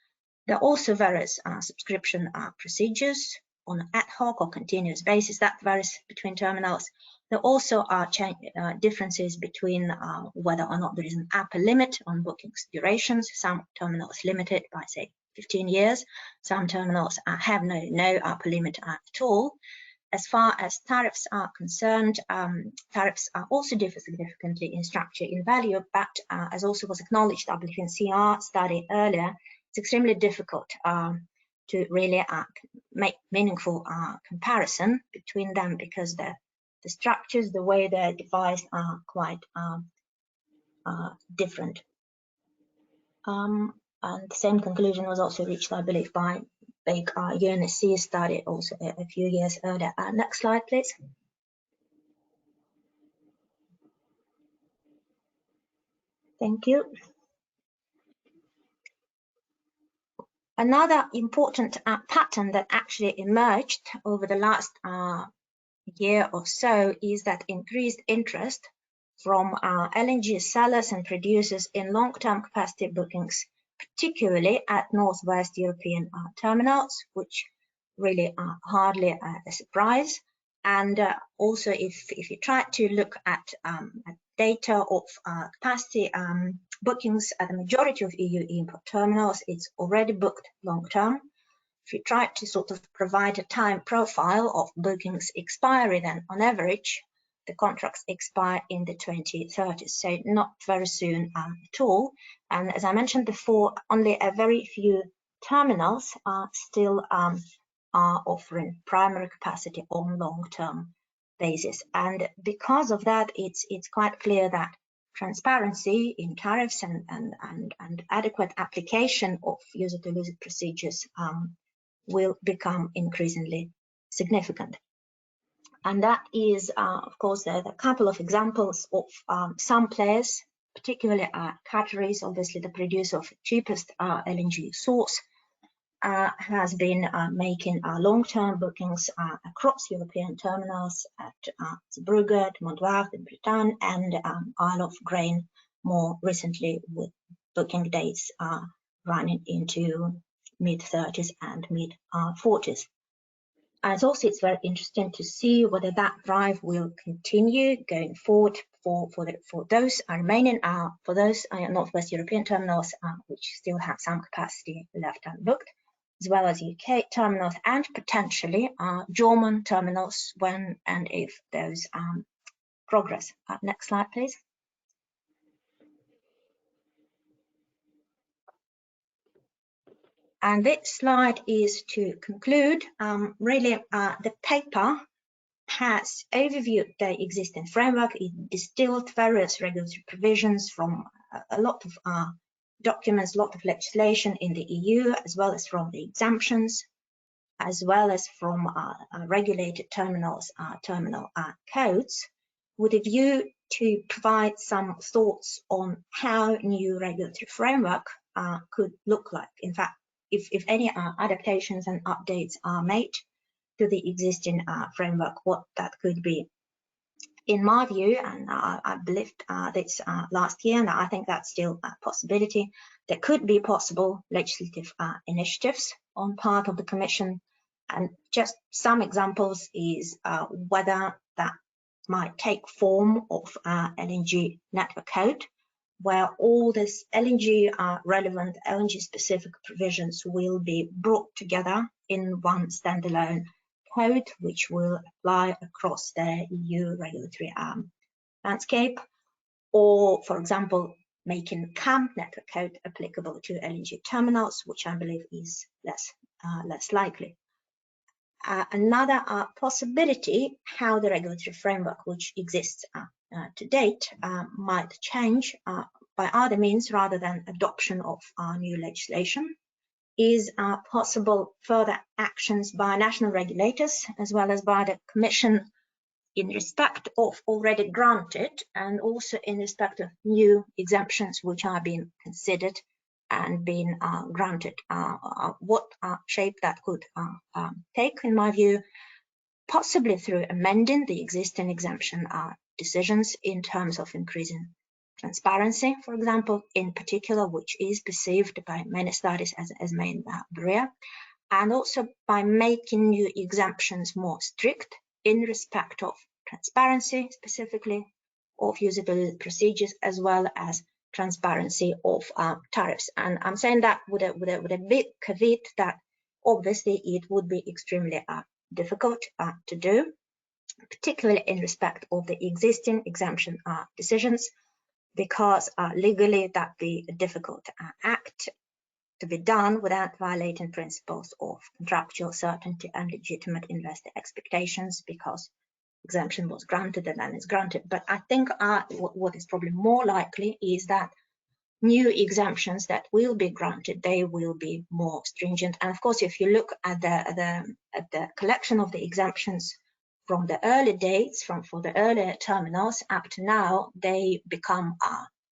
There are also various subscription procedures on an ad hoc or continuous basis that varies between terminals. There also are differences between whether or not there is an upper limit on bookings durations. Some terminals limit it by, say, 15 years. Some terminals have no upper limit at all. As far as tariffs are concerned, tariffs also differ significantly in structure, in value, but as also was acknowledged by the CR study earlier, it's extremely difficult to really make meaningful comparison between them, because the structures, the way they're devised, are quite different. And the same conclusion was also reached, I believe, by big UNSC study also a few years earlier. Next slide, please. Thank you. Another important pattern that actually emerged over the last year or so is that increased interest from LNG sellers and producers in long-term capacity bookings, particularly at Northwest European terminals, which really are hardly a surprise. And also, if you try to look at data of capacity bookings at the majority of EU import terminals, it's already booked long-term. If you try to sort of provide a time profile of bookings expiry, then on average, the contracts expire in the 2030s, so not very soon at all. And as I mentioned before, only a very few terminals are still offering primary capacity on long-term basis. And because of that, it's quite clear that transparency in tariffs and adequate application of use-it-or-lose-it procedures will become increasingly significant. And that is, of course, there are a couple of examples of some players particularly Qatar, obviously the producer of the cheapest LNG source, has been making long-term bookings across European terminals at Zeebrugge, Montbard, in Bretagne, and Isle of Grain more recently, with booking dates running into mid-30s and mid-40s. And also, it's very interesting to see whether that drive will continue going forward for those remaining for those Northwest European terminals which still have some capacity left unbooked, as well as UK terminals and potentially German terminals when and if those progress. Next slide, please. And this slide is to conclude. Really, the paper has overviewed the existing framework. It distilled various regulatory provisions from a lot of documents, a lot of legislation in the EU, as well as from the exemptions, as well as from regulated terminals, terminal codes, with a view to provide some thoughts on how new regulatory framework could look like. In fact, if any adaptations and updates are made to the existing framework, what that could be. In my view, and I believed this last year, and I think that's still a possibility, there could be possible legislative initiatives on part of the Commission. And just some examples is whether that might take form of LNG network code, where all this LNG relevant LNG specific provisions will be brought together in one standalone code, which will apply across the EU regulatory landscape, or, for example, making CAM network code applicable to LNG terminals, which I believe is less likely. Another possibility how the regulatory framework which exists to date might change by other means rather than adoption of new legislation is possible further actions by national regulators as well as by the Commission in respect of already granted and also in respect of new exemptions which are being considered and being granted. What shape that could take, in my view, possibly through amending the existing exemption decisions in terms of increasing transparency, for example, in particular, which is perceived by many studies as main barrier, and also by making new exemptions more strict in respect of transparency, specifically of usability procedures, as well as transparency of tariffs. And I'm saying that with a big caveat that obviously it would be extremely difficult to do, particularly in respect of the existing exemption decisions, because legally that be a difficult act to be done without violating principles of contractual certainty and legitimate investor expectations, because exemption was granted and then is granted. But I think what is probably more likely is that new exemptions that will be granted, they will be more stringent. And of course, if you look at the collection of the exemptions from the early dates, for the earlier terminals up to now, they become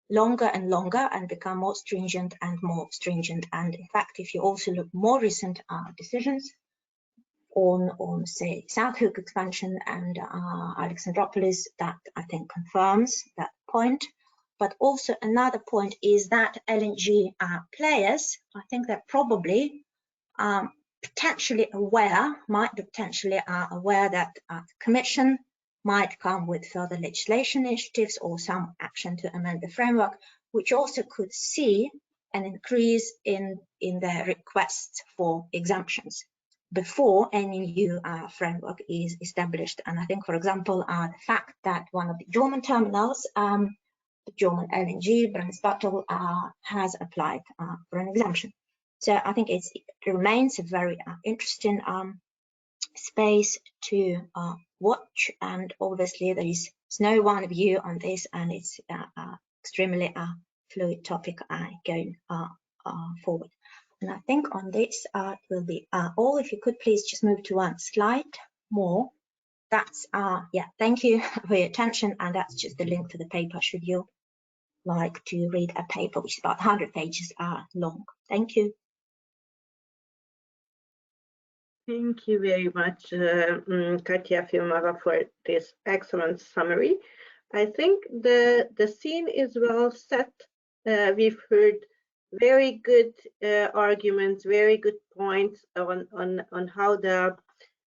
longer and longer and become more stringent and more stringent. And in fact, if you also look more recent decisions on say South Hook expansion and Alexandroupolis, that I think confirms that point. But also another point is that LNG players, I think they're probably potentially aware, might be potentially aware that the Commission might come with further legislation initiatives or some action to amend the framework, which also could see an increase in their requests for exemptions before any new framework is established. And I think, for example, the fact that one of the German terminals, the German LNG, Brandisbottel, has applied for an exemption. So I think it remains a very interesting space to watch, and obviously there is no one view on this, and it's extremely fluid topic going forward. And I think on this will be all. If you could please just move to one slide more. That's yeah, thank you for your attention, and that's just the link to the paper should you like to read a paper which is about 100 pages long. Thank you. Thank you very much, Katja Filmova, for this excellent summary. I think the scene is well set. We've heard very good arguments, very good points on how the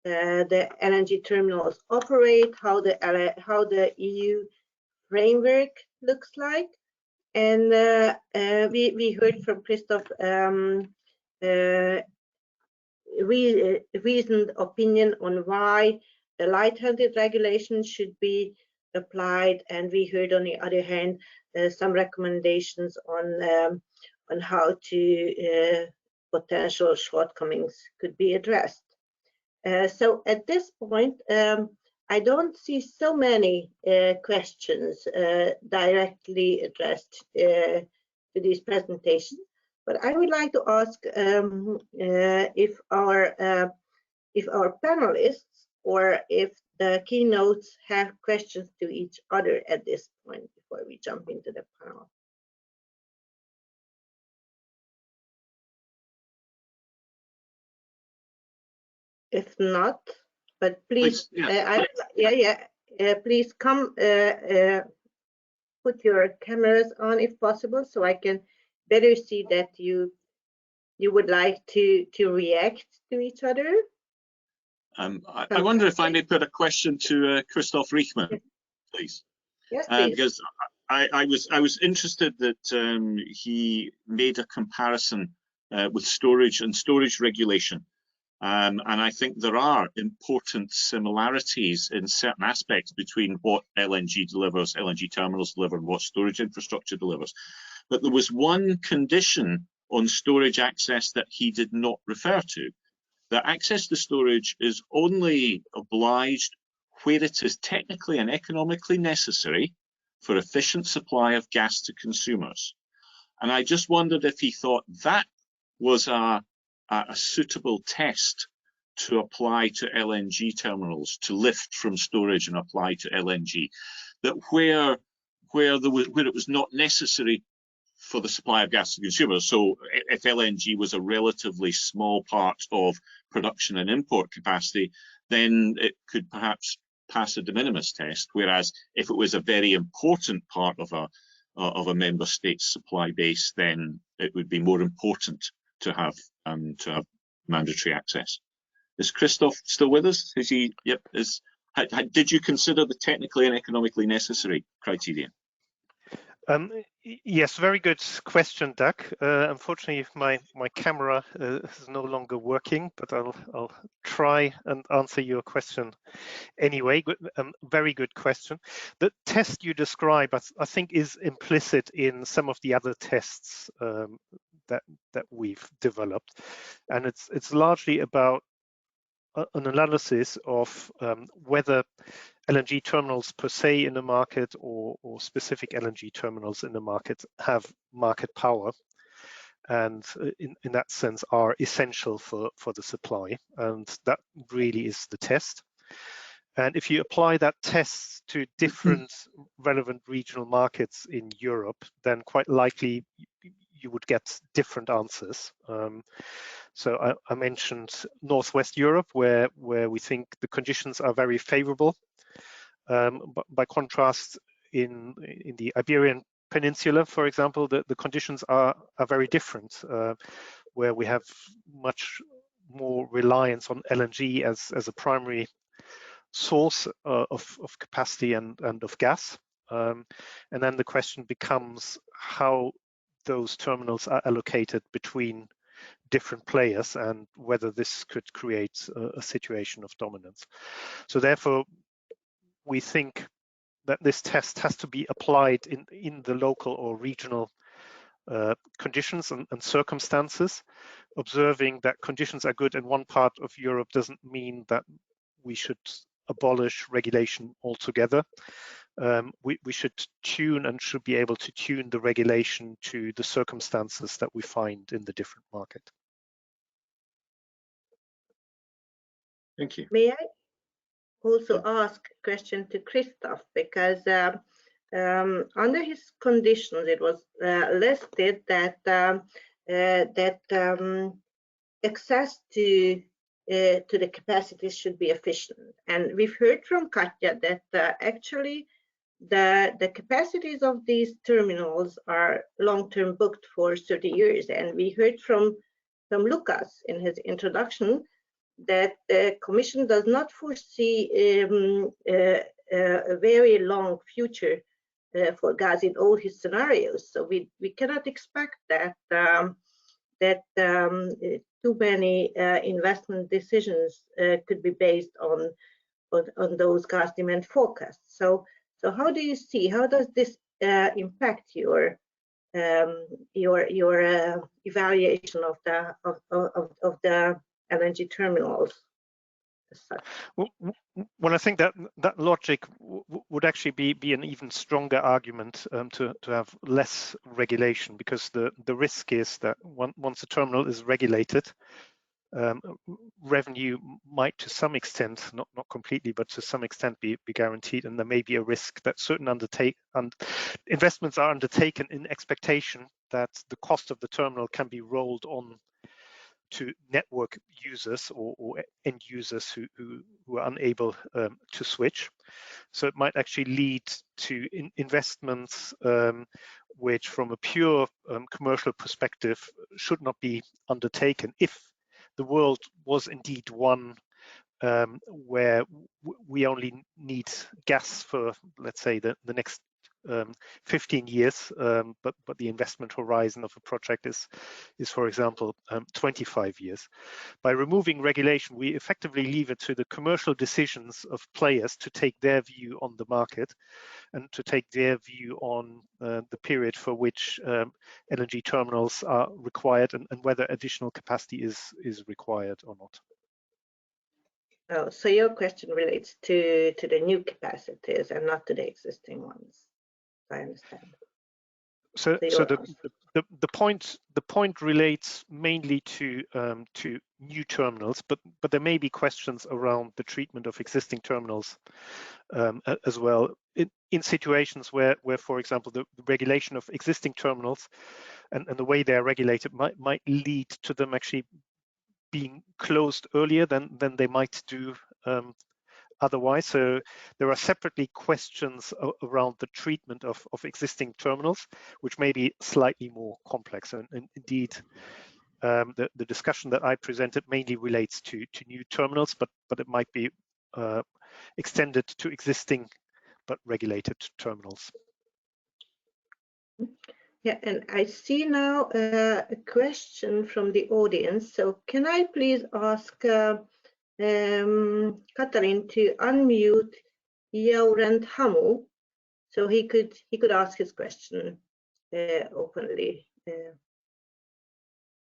LNG terminals operate, how the EU framework looks like, and we heard from Christoph reasoned opinion on why the light-handed regulation should be applied, and we heard on the other hand some recommendations on how to potential shortcomings could be addressed. So at this point, I don't see so many questions directly addressed to these presentations, but I would like to ask if our panelists or if the keynotes have questions to each other at this point before we jump into the panel. If not, but please, please come put your cameras on if possible, so I can better see that you would like to react to each other. I wonder if I may put a question to Christoph Riechmann, please. Yes, please. Because I was interested that he made a comparison with storage and storage regulation. And I think there are important similarities in certain aspects between what LNG delivers, LNG terminals deliver, and what storage infrastructure delivers. But there was one condition on storage access that he did not refer to. That access to storage is only obliged where it is technically and economically necessary for efficient supply of gas to consumers. And I just wondered if he thought that was a suitable test to apply to LNG terminals, to lift from storage and apply to LNG, that where it was not necessary for the supply of gas to consumers. So if LNG was a relatively small part of production and import capacity, then it could perhaps pass a de minimis test. Whereas if it was a very important part of a member state's supply base, then it would be more important to have mandatory access. Is Christoph still with us? Is he? Yep. Did you consider the technically and economically necessary criteria? Yes, very good question, Doug. Unfortunately, my camera is no longer working, but I'll try and answer your question anyway. Very good question. The test you describe, I think, is implicit in some of the other tests that we've developed, and it's largely about an analysis of whether LNG terminals per se in the market or specific LNG terminals in the market have market power, and in that sense are essential for the supply, and that really is the test. And if you apply that test to different relevant regional markets in Europe, then quite likely you would get different answers. So I mentioned Northwest Europe, where we think the conditions are very favorable. But by contrast, in the Iberian Peninsula, for example, the conditions are very different, where we have much more reliance on LNG as a primary source of capacity and of gas. And then the question becomes how those terminals are allocated between different players and whether this could create a situation of dominance. So therefore, we think that this test has to be applied in the local or regional conditions and circumstances. Observing that conditions are good in one part of Europe doesn't mean that we should abolish regulation altogether. We should tune and should be able to tune the regulation to the circumstances that we find in the different market. Thank you. May I also ask a question to Christoph, because under his conditions, it was listed that access to the capacities should be efficient. And we've heard from Katja that actually the capacities of these terminals are long-term booked for 30 years. And we heard from Lucas in his introduction that the Commission does not foresee a very long future for gas in all his scenarios. So we cannot expect that too many investment decisions could be based on those gas demand forecasts. So how do you see, how does this impact your evaluation of the LNG terminals as such? Well, I think that logic would actually be an even stronger argument to have less regulation, because the risk is that once a terminal is regulated, revenue might to some extent, not completely, but to some extent be guaranteed, and there may be a risk that certain investments are undertaken in expectation that the cost of the terminal can be rolled on to network users or end users who are unable to switch. So it might actually lead to investments which, from a pure commercial perspective, should not be undertaken if the world was indeed one where we only need gas for, let's say, the next 15 years, but the investment horizon of a project is for example 25 years. By removing regulation, we effectively leave it to the commercial decisions of players to take their view on the market and to take their view on the period for which LNG terminals are required and whether additional capacity is required or not. Oh, so your question relates to the new capacities and not to the existing ones, I understand. So the point relates mainly to new terminals, but there may be questions around the treatment of existing terminals as well. In situations where, for example, the regulation of existing terminals and the way they are regulated might lead to them actually being closed earlier than they might do otherwise. So there are separately questions around the treatment of existing terminals, which may be slightly more complex. And indeed, the discussion that I presented mainly relates to new terminals, but it might be extended to existing but regulated terminals. Yeah, and I see now a question from the audience. So can I please ask Katalin to unmute Jourent Hamu, so he could ask his question openly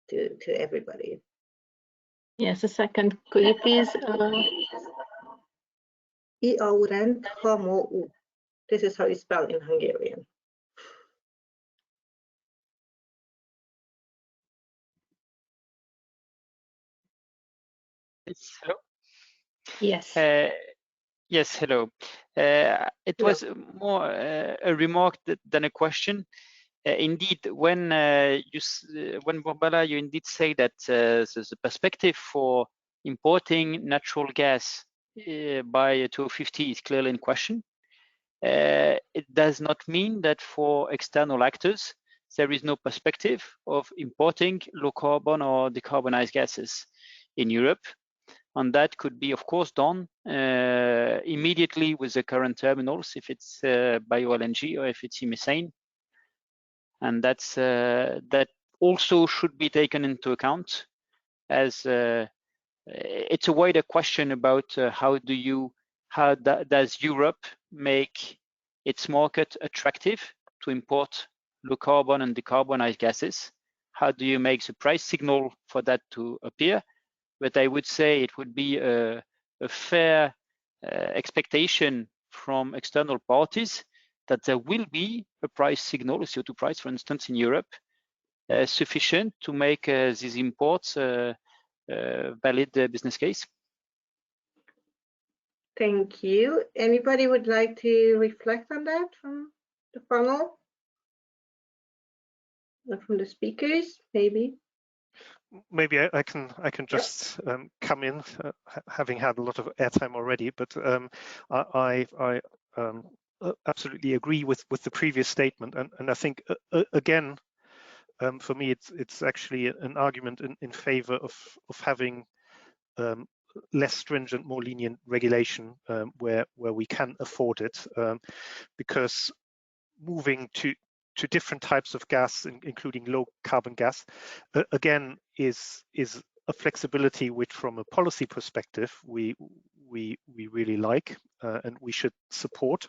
to everybody. Yes, a second. Could you please? Jourent Hamu. This is how you spell in Hungarian. Hello. Yes. Yes, hello. It was more a remark than a question. Indeed, when Borbala, you indeed say that the perspective for importing natural gas by 2050 is clearly in question. It does not mean that for external actors there is no perspective of importing low carbon or decarbonized gases in Europe. And that could be, of course, done immediately with the current terminals, if it's bio LNG or if it's methane. And that's that also should be taken into account, as it's a wider question about how does Europe make its market attractive to import low carbon and decarbonized gases? How do you make the price signal for that to appear? But I would say it would be a fair expectation from external parties that there will be a price signal, a CO2 price, for instance, in Europe, sufficient to make these imports a valid business case. Thank you. Anybody would like to reflect on that? the panel? From the speakers, maybe? Maybe I can just come in, having had a lot of airtime already, but I absolutely agree with the previous statement, and I think again, for me, it's actually an argument in favor of having less stringent, more lenient regulation where we can afford it, because moving to different types of gas, including low carbon gas, again is a flexibility which, from a policy perspective, we really like and we should support.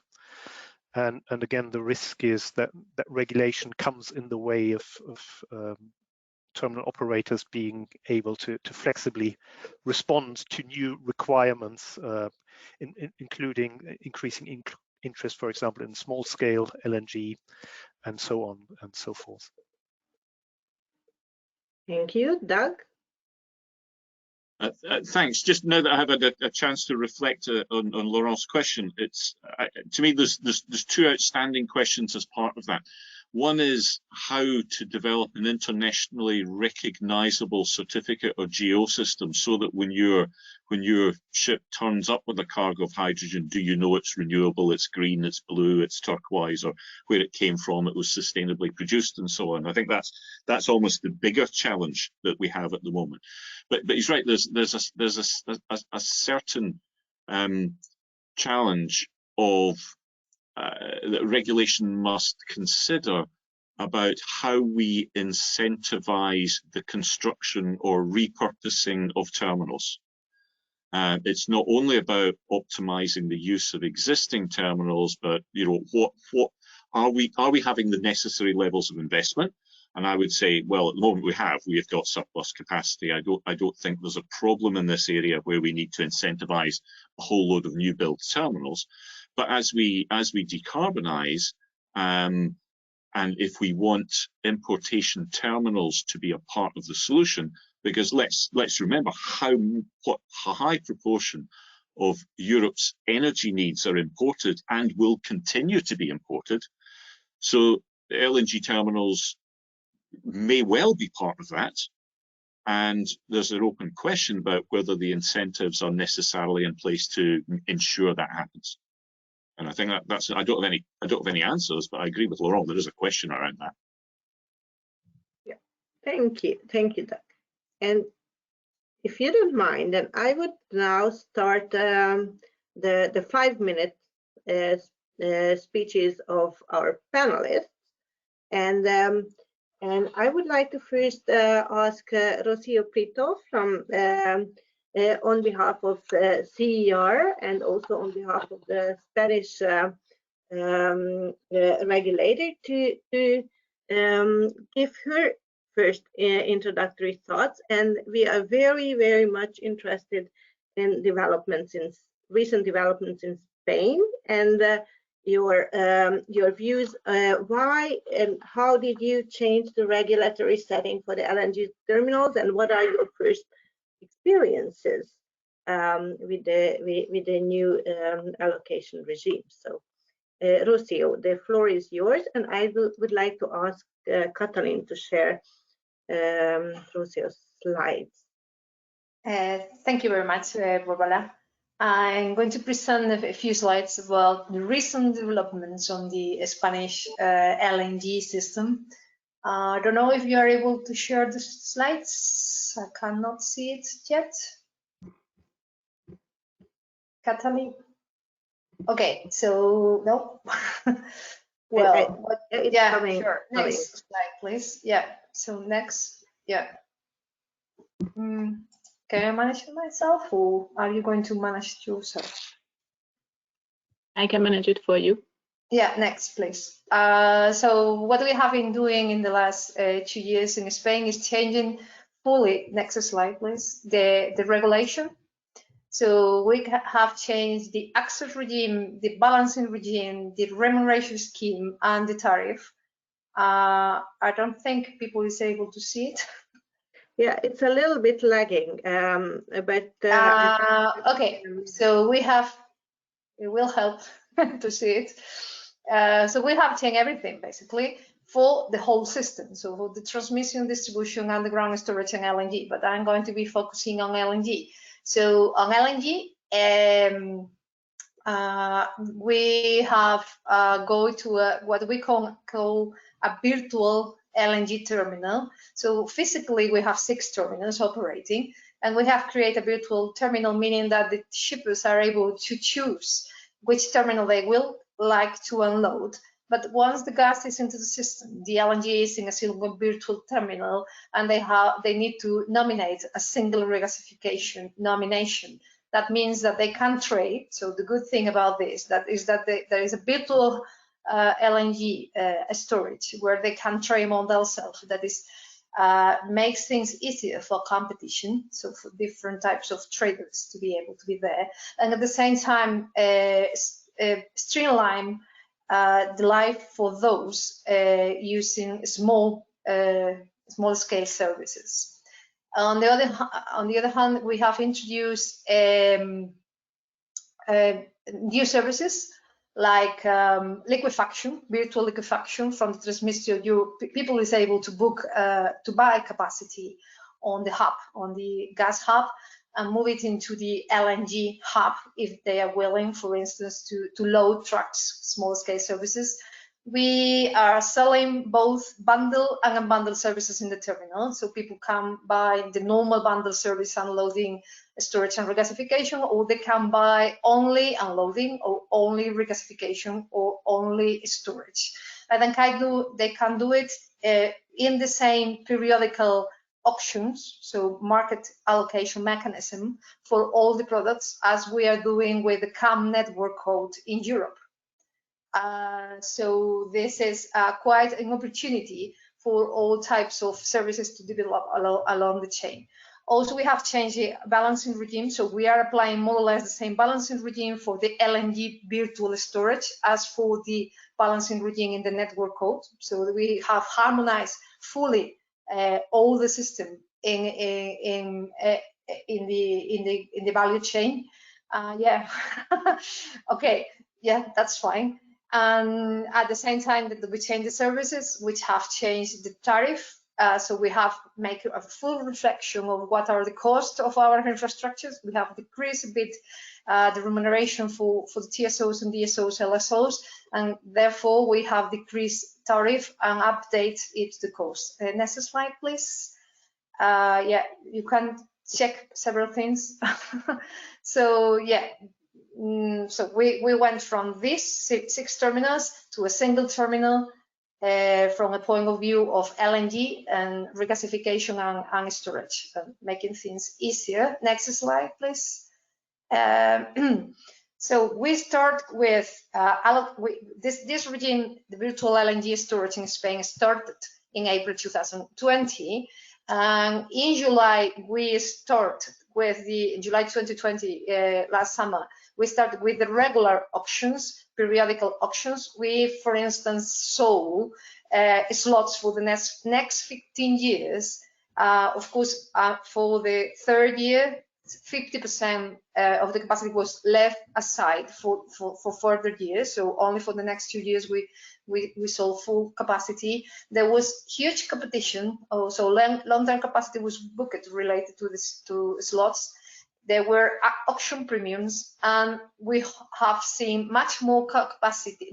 And again, the risk is that regulation comes in the way of terminal operators being able to flexibly respond to new requirements, including increasing interest, for example, in small scale LNG, and so on and so forth. Thank you. Doug? Thanks. Just now that I have had a chance to reflect on Laurent's question, to me there's two outstanding questions as part of that. One is how to develop an internationally recognizable certificate or GO system, so that when your ship turns up with a cargo of hydrogen, do you know it's renewable, it's green, it's blue, it's turquoise, or where it came from, it was sustainably produced, and so on. I think that's almost the bigger challenge that we have at the moment. But he's right. There's a certain challenge of that regulation must consider about how we incentivize the construction or repurposing of terminals. It's not only about optimizing the use of existing terminals, but what are we having the necessary levels of investment? And I would say, well, at the moment we have got surplus capacity. I don't think there's a problem in this area where we need to incentivize a whole load of new build terminals. But as we decarbonize, and if we want importation terminals to be a part of the solution, because let's remember what a high proportion of Europe's energy needs are imported and will continue to be imported. So the LNG terminals may well be part of that. And there's an open question about whether the incentives are necessarily in place to ensure that happens. And I think that's I don't have any answers, but I agree with Laurent. There is a question around that. Yeah, thank you, Doug. And if you don't mind, then I would now start the 5-minute speeches of our panelists, and I would like to first ask Rocio Prieto from on behalf of CER and also on behalf of the Spanish regulator to give her first introductory thoughts. And we are very, very much interested in recent developments in Spain, and your views. Why and how did you change the regulatory setting for the LNG terminals, and what are your first experiences with the new allocation regime? So, Rocio, the floor is yours, and I would like to ask Katalin to share Rocio's slides. Thank you very much, Barbara. I'm going to present a few slides about the recent developments on the Spanish LNG system. I don't know if you are able to share the slides. I cannot see it yet. Katalin? Okay, so no. Well, yeah, coming, sure. Next slide, please. Yeah, so next, yeah. Can I manage it myself, or are you going to manage it yourself? I can manage it for you. Yeah, next, please. So what we have been doing in the last 2 years in Spain is changing fully, next slide, please, the regulation. So we have changed the access regime, the balancing regime, the remuneration scheme, and the tariff. I don't think people is able to see it. Yeah, it's a little bit lagging, but okay. So it will help to see it. So we have changed everything basically for the whole system. So for the transmission, distribution, underground storage, and LNG. But I'm going to be focusing on LNG. So on LNG, we have go to what we call a virtual LNG terminal. So physically, we have 6 terminals operating, and we have created a virtual terminal, meaning that the shippers are able to choose which terminal they will like to unload. But once the gas is into the system, the LNG is in a single virtual terminal, and they need to nominate a single regasification nomination. That means that they can trade. So the good thing about this is that there is a virtual LNG storage where they can trade among themselves. That is makes things easier for competition. So for different types of traders to be able to be there, and at the same time streamline the life for those using small scale services. On the other hand, we have introduced new services like liquefaction, virtual liquefaction from the transmission. People is able to book to buy capacity on the hub, on the gas hub, and move it into the LNG hub if they are willing, for instance, to load trucks, small scale services. We are selling both bundle and unbundled services in the terminal, so people can buy the normal bundle service, unloading, storage, and regasification, or they can buy only unloading, or only regasification, or only storage. And then they can do it in the same periodical auctions, so market allocation mechanism for all the products, as we are doing with the CAM network code in Europe. So this is quite an opportunity for all types of services to develop along the chain. Also, we have changed the balancing regime, so we are applying more or less the same balancing regime for the LNG virtual storage as for the balancing regime in the network code. So we have harmonized fully all the system in the value chain. Yeah, okay, yeah, that's fine. And at the same time that we change the services, which have changed the tariff. So we have make a full reflection of what are the costs of our infrastructures. We have decreased a bit the remuneration for the TSOs and DSOs, LSOs, and therefore we have decreased tariff and update it to the cost. Next slide, please. Yeah, you can check several things. So yeah. So we went from these 6 terminals to a single terminal from a point of view of LNG and regasification and storage, making things easier. Next slide, please. So we start with this regime, the virtual LNG storage in Spain started in April 2020. And in July, we start with July 2020, last summer, we started with the regular auctions, periodical auctions. We, for instance, sold slots for the next 15 years. Of course, for the 3rd year, 50% of the capacity was left aside for further years. So only for the next 2 years we sold full capacity. There was huge competition. Also, long-term capacity was booked related to slots. There were auction premiums, and we have seen much more capacity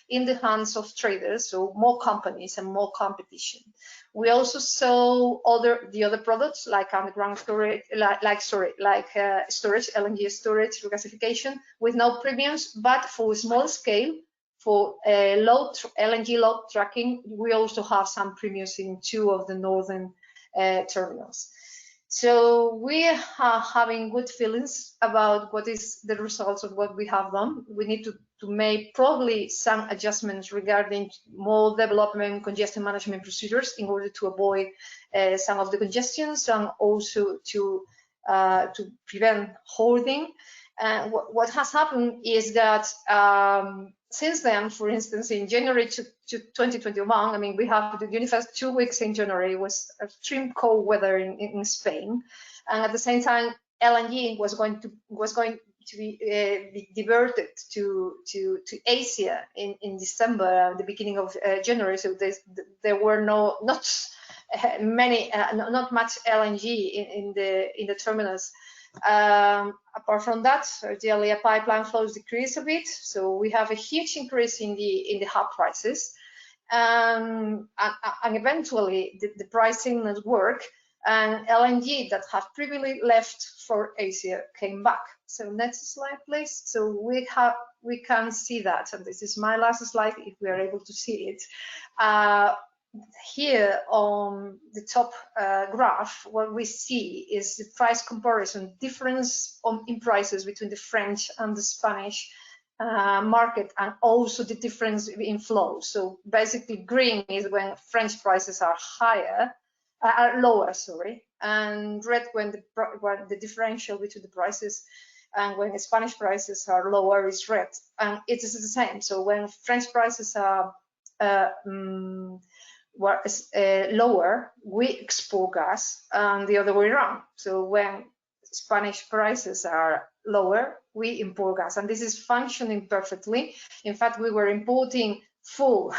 in the hands of traders, so more companies and more competition. We also saw the other products like underground storage, like storage, LNG storage, regasification, with no premiums, but for small scale, for LNG load tracking, we also have some premiums in 2 of the northern terminals. So we are having good feelings about what is the results of what we have done. We need to make probably some adjustments regarding more development, congestion management procedures in order to avoid some of the congestions, and also to prevent hoarding. What has happened is that since then, for instance, in January 2021, I mean, we have the first 2 weeks in January was extreme cold weather in Spain, and at the same time, LNG was going be diverted to Asia in December, the beginning of January. So there were not much LNG in the terminals. Apart from that, the Aliyah pipeline flows decrease a bit, so we have a huge increase in the hub prices, and eventually the pricing does work, and LNG that have previously left for Asia came back. So next slide, please. So we can see that, and this is my last slide if we are able to see it. Here on the top graph, what we see is the price comparison difference in prices between the French and the Spanish market, and also the difference in flow. So basically, green is when French prices are lower, sorry, and red when the differential between the prices, and when the Spanish prices are lower is red, and it is the same. So when French prices are lower, we export gas, and the other way around. So when Spanish prices are lower, we import gas, and this is functioning perfectly. In fact, we were importing full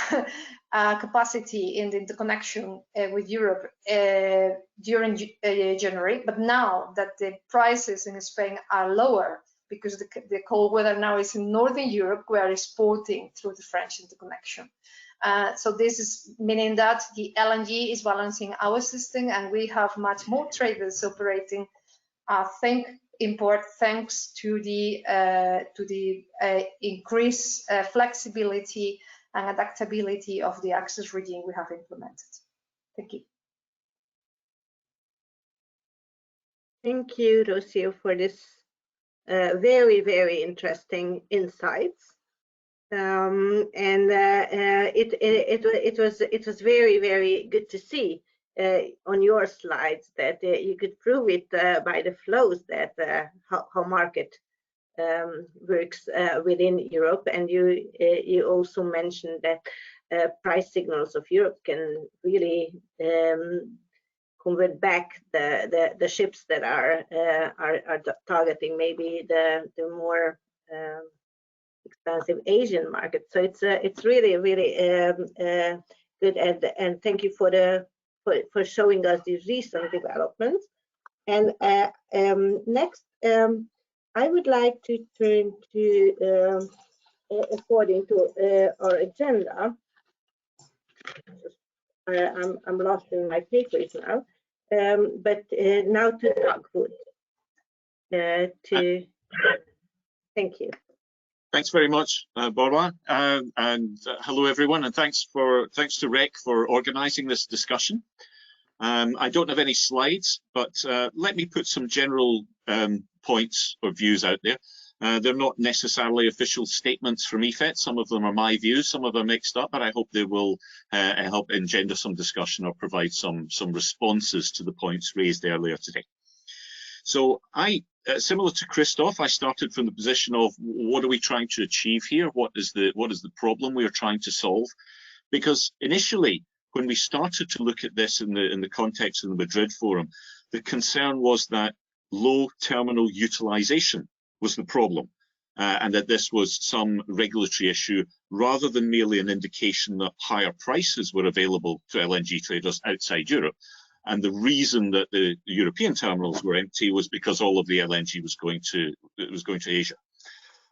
capacity in the interconnection with Europe during January, but now that the prices in Spain are lower because the cold weather now is in Northern Europe, we are exporting through the French interconnection. So this is meaning that the LNG is balancing our system, and we have much more traders operating import thanks to the increased flexibility and adaptability of the access regime we have implemented. Thank you. Thank you, Rocio, for this very, very interesting insights. It was very, very good to see on your slides that you could prove it by the flows that how market works within Europe, and you also mentioned that price signals of Europe can really convert back the ships that are targeting maybe the more expensive Asian market. So it's really good, and thank you for showing us these recent developments. And next, I would like to turn to according to our agenda. I'm lost in my papers now, but now to Doug Wood. Thank you. Thanks very much, Barbara, and hello everyone, and thanks to REKK for organising this discussion. I don't have any slides, but let me put some general points or views out there. They're not necessarily official statements from EFET. Some of them are my views, some of them are mixed up, but I hope they will help engender some discussion or provide some responses to the points raised earlier today. So similar to Christoph, I started from the position of what are we trying to achieve here? What is the problem we are trying to solve? Because initially, when we started to look at this in the context of the Madrid Forum, the concern was that low terminal utilization was the problem, and that this was some regulatory issue rather than merely an indication that higher prices were available to LNG traders outside Europe. And the reason that the European terminals were empty was because all of the LNG was going to Asia.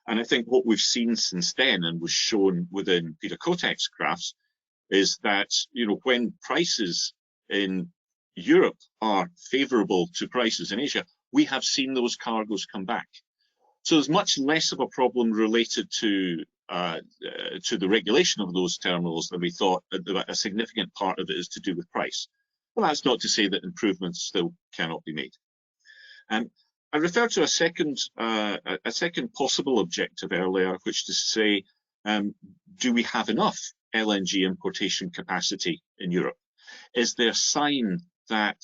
And I think what we've seen since then, and was shown within Peter Kotek's graphs, is that when prices in Europe are favourable to prices in Asia, we have seen those cargoes come back. So there's much less of a problem related to the regulation of those terminals than we thought. A significant part of it is to do with price. Well, that's not to say that improvements still cannot be made. I referred to a second possible objective earlier, which is to say, do we have enough LNG importation capacity in Europe? Is there a sign that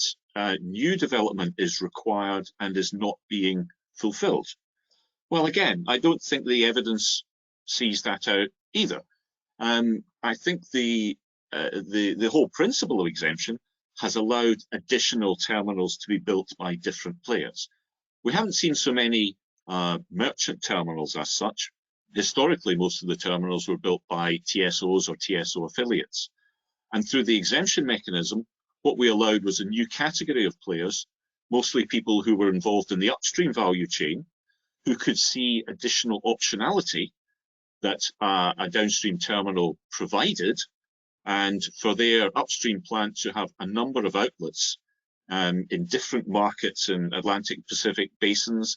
new development is required and is not being fulfilled? Well, again, I don't think the evidence sees that out either. I think the whole principle of exemption has allowed additional terminals to be built by different players. We haven't seen so many merchant terminals as such. Historically, most of the terminals were built by TSOs or TSO affiliates. And through the exemption mechanism, what we allowed was a new category of players, mostly people who were involved in the upstream value chain, who could see additional optionality that a downstream terminal provided, and for their upstream plant to have a number of outlets in different markets in Atlantic Pacific basins,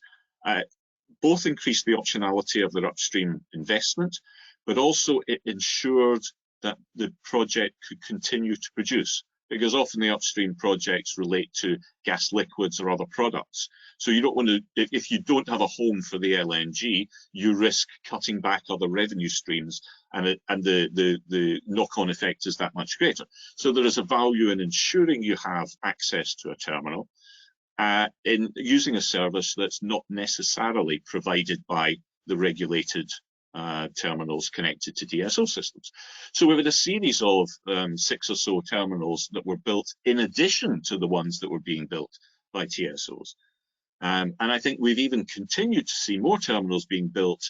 both increased the optionality of their upstream investment, but also it ensured that the project could continue to produce, because often the upstream projects relate to gas liquids or other products. So you don't want to, if you don't have a home for the LNG, you risk cutting back other revenue streams, and the knock-on effect is that much greater. So there is a value in ensuring you have access to a terminal, in using a service that's not necessarily provided by the regulated terminals connected to DSO systems. So we've had a series of 6 or so terminals that were built in addition to the ones that were being built by TSOs. And I think we've even continued to see more terminals being built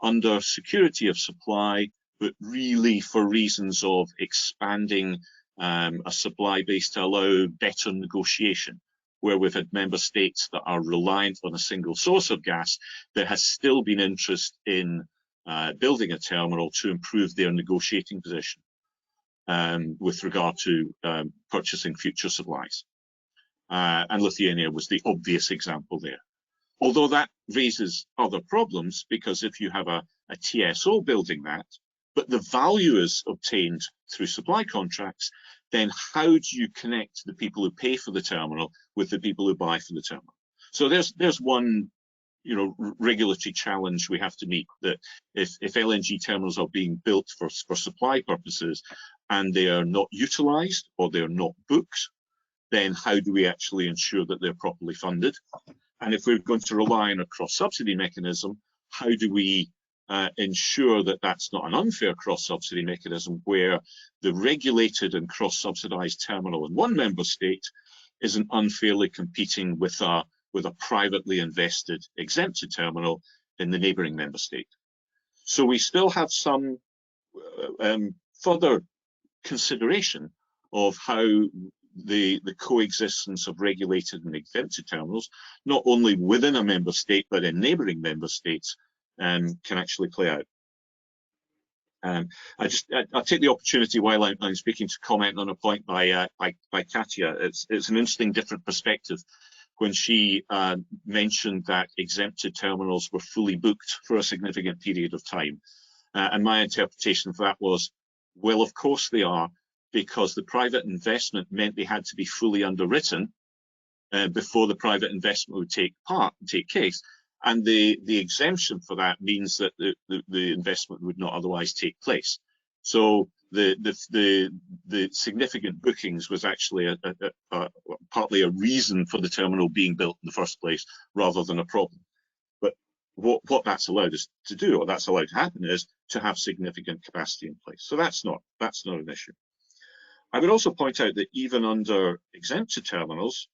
under security of supply, but really for reasons of expanding a supply base to allow better negotiation, where we've had member states that are reliant on a single source of gas. There has still been interest in building a terminal to improve their negotiating position with regard to purchasing future supplies. And Lithuania was the obvious example there. Although that raises other problems, because if you have a TSO building that, but the value is obtained through supply contracts, then how do you connect the people who pay for the terminal with the people who buy for the terminal? So there's one, you know, regulatory challenge we have to meet, that if LNG terminals are being built for supply purposes and they are not utilized or they're not booked, then how do we actually ensure that they're properly funded? And if we're going to rely on a cross-subsidy mechanism, how do we ensure that that's not an unfair cross-subsidy mechanism where the regulated and cross-subsidized terminal in one member state isn't unfairly competing with a privately invested exempted terminal in the neighbouring member state? So we still have some further consideration of how the coexistence of regulated and exempted terminals, not only within a member state but in neighbouring member states, can actually play out. I'll take the opportunity while I'm speaking to comment on a point by Katja. It's an interesting different perspective when she mentioned that exempted terminals were fully booked for a significant period of time. And my interpretation for that was, well, of course they are, because the private investment meant they had to be fully underwritten before the private investment would take case. And the exemption for that means that the investment would not otherwise take place. So the significant bookings was actually partly a reason for the terminal being built in the first place, rather than a problem. But what that's allowed us to do, or that's allowed to happen, is to have significant capacity in place. So that's not an issue. I would also point out that even under exempted terminals,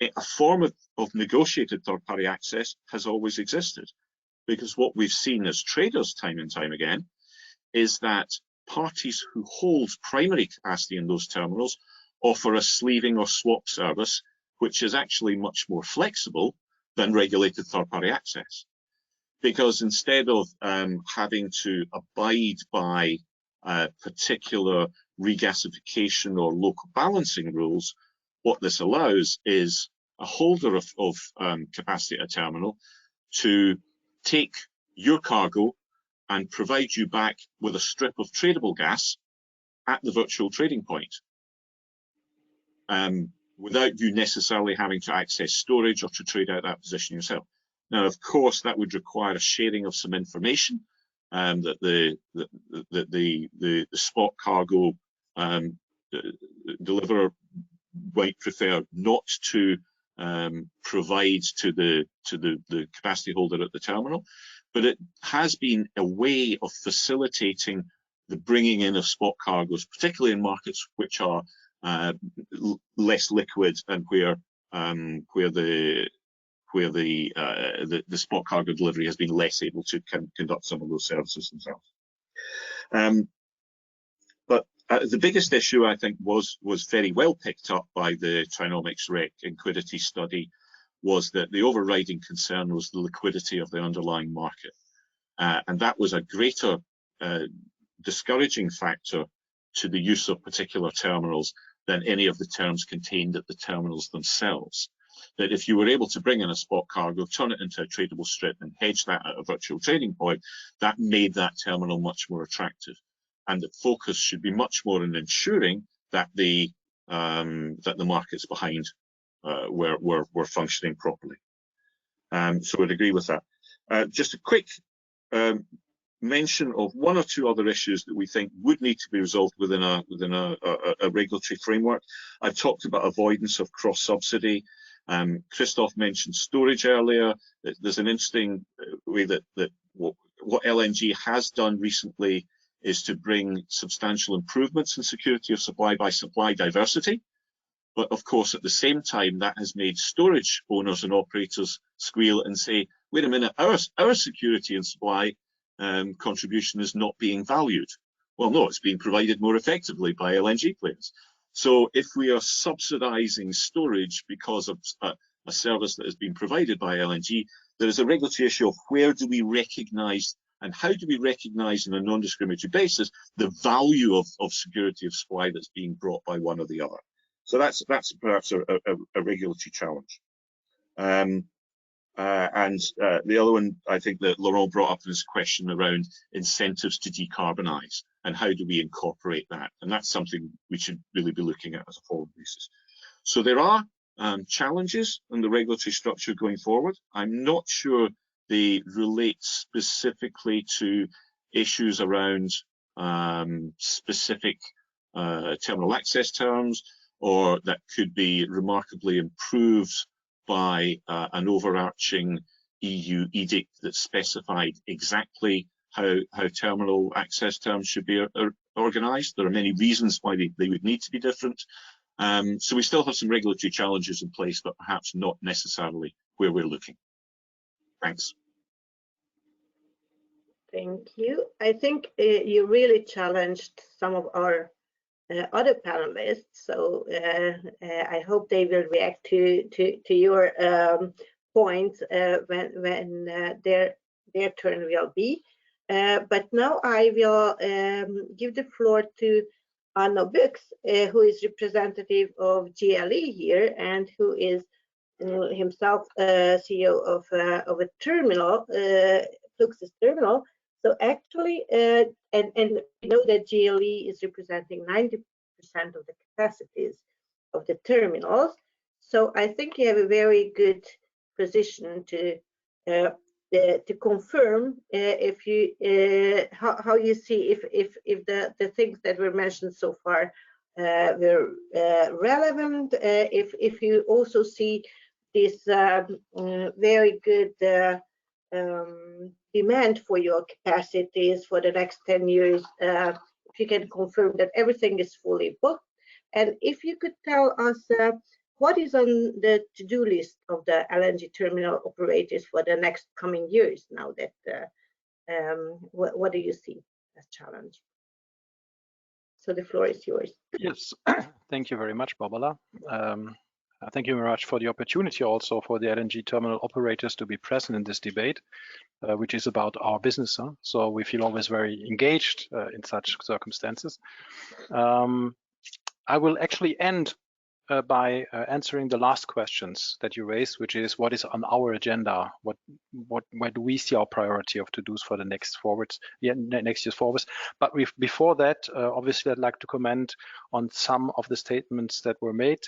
a form of negotiated third-party access has always existed, because what we've seen as traders time and time again is that parties who hold primary capacity in those terminals offer a sleeving or swap service, which is actually much more flexible than regulated third-party access. Because instead of having to abide by particular regasification or local balancing rules, what this allows is a holder of capacity at a terminal to take your cargo and provide you back with a strip of tradable gas at the virtual trading point, without you necessarily having to access storage or to trade out that position yourself. Now, of course, that would require a sharing of some information that the spot cargo deliverer might prefer not to provide to the capacity holder at the terminal, but it has been a way of facilitating the bringing in of spot cargoes, particularly in markets which are less liquid and where the spot cargo delivery has been less able to conduct some of those services themselves. But the biggest issue, I think, was very well picked up by the Trinomics REKK Enquidity study, was that the overriding concern was the liquidity of the underlying market. And that was a greater discouraging factor to the use of particular terminals than any of the terms contained at the terminals themselves. That if you were able to bring in a spot cargo, turn it into a tradable strip and hedge that at a virtual trading point, that made that terminal much more attractive. And the focus should be much more in ensuring that the markets behind were functioning properly. So I'd agree with that. Just a quick mention of one or two other issues that we think would need to be resolved within a regulatory framework. I've talked about avoidance of cross-subsidy. Christoph mentioned storage earlier. There's an interesting way that what LNG has done recently is to bring substantial improvements in security of supply by supply diversity. But of course, at the same time, that has made storage owners and operators squeal and say, wait a minute, our security and supply contribution is not being valued. Well, no, it's being provided more effectively by LNG players. So if we are subsidizing storage because of a service that has been provided by LNG, there is a regulatory issue of where do we recognize and how do we recognize on a non-discriminatory basis the value of security of supply that's being brought by one or the other. So that's perhaps a regulatory challenge. And the other one, I think that Laurent brought up in his question around incentives to decarbonize and how do we incorporate that? And that's something we should really be looking at as a forward basis. So there are challenges in the regulatory structure going forward. I'm not sure they relate specifically to issues around specific terminal access terms, or that could be remarkably improved by an overarching EU edict that specified exactly how terminal access terms should be organised. There are many reasons why they would need to be different. So we still have some regulatory challenges in place, but perhaps not necessarily where we're looking. Thanks. Thank you. I think you really challenged some of our other panelists, so I hope they will react to your points when their turn will be. But now I will give the floor to Arno Bux, who is representative of GLE here and who is himself CEO of a terminal, Fluxus terminal. So actually, and we know that GLE is representing 90% of the capacities of the terminals. So I think you have a very good position to confirm if you how you see if the things that were mentioned so far were relevant. If you also see this very good demand for your capacities for the next 10 years, if you can confirm that everything is fully booked, and if you could tell us what is on the to-do list of the LNG terminal operators for the next coming years now that what do you see as challenge? So the floor is yours. Yes, thank you very much, Barbara. Thank you very much for the opportunity also for the LNG terminal operators to be present in this debate, which is about our business. So we feel always very engaged in such circumstances. I will actually end by answering the last questions that you raised, which is what is on our agenda, where do we see our priority of to-dos for the next year's forwards. But before that, obviously I'd like to comment on some of the statements that were made.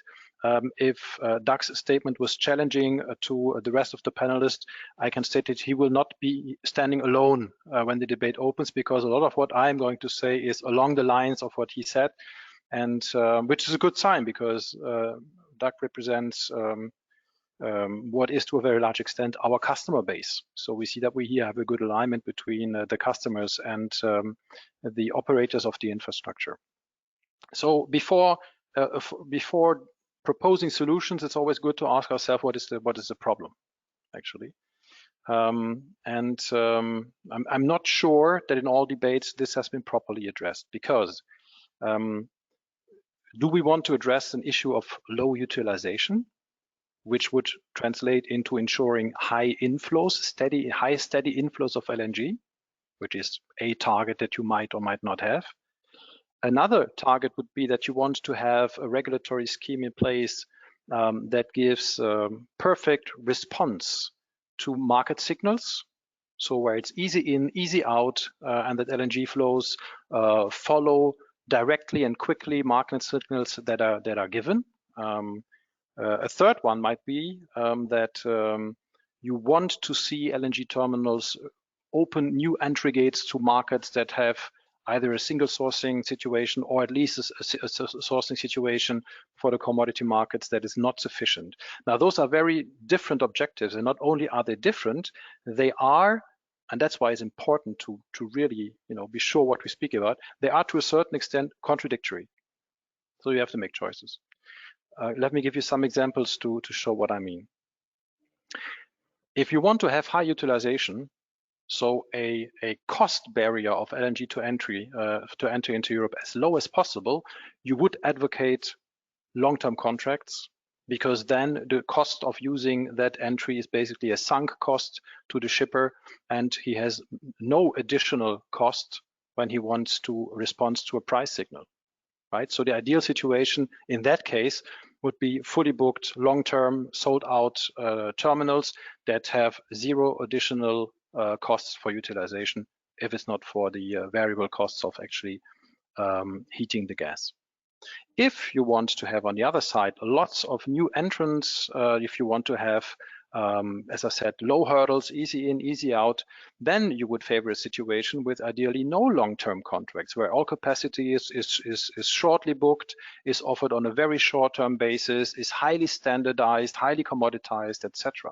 If Doug's statement was challenging to the rest of the panelists, I can state that he will not be standing alone when the debate opens, because a lot of what I'm going to say is along the lines of what he said, and which is a good sign, because Doug represents what is to a very large extent our customer base. So we see that we here have a good alignment between the customers and the operators of the infrastructure. So before proposing solutions, it's always good to ask ourselves what is the problem. actually. I'm not sure that in all debates this has been properly addressed, because do we want to address an issue of low utilization, which would translate into ensuring high inflows, high steady inflows of LNG, which is a target that you might or might not have. Another target would be that you want to have a regulatory scheme in place that gives perfect response to market signals. So where it's easy in, easy out, and that LNG flows follow directly and quickly market signals that are given. A third one might be that you want to see LNG terminals open new entry gates to markets that have either a single sourcing situation or at least a sourcing situation for the commodity markets that is not sufficient. Now, those are very different objectives, and not only are they different, they are, and that's why it's important to really be sure what we speak about, they are to a certain extent contradictory. So you have to make choices. Let me give you some examples to show what I mean. If you want to have high utilization, so a cost barrier of LNG to enter into Europe as low as possible, you would advocate long-term contracts, because then the cost of using that entry is basically a sunk cost to the shipper, and he has no additional cost when he wants to respond to a price signal, right? So the ideal situation in that case would be fully booked, long-term, sold-out terminals that have zero additional costs for utilization, if it's not for the variable costs of actually heating the gas. If you want to have, on the other side, lots of new entrants, if you want to have, as I said, low hurdles, easy in, easy out, then you would favor a situation with ideally no long-term contracts, where all capacity is shortly booked, is offered on a very short-term basis, is highly standardized, highly commoditized, etc.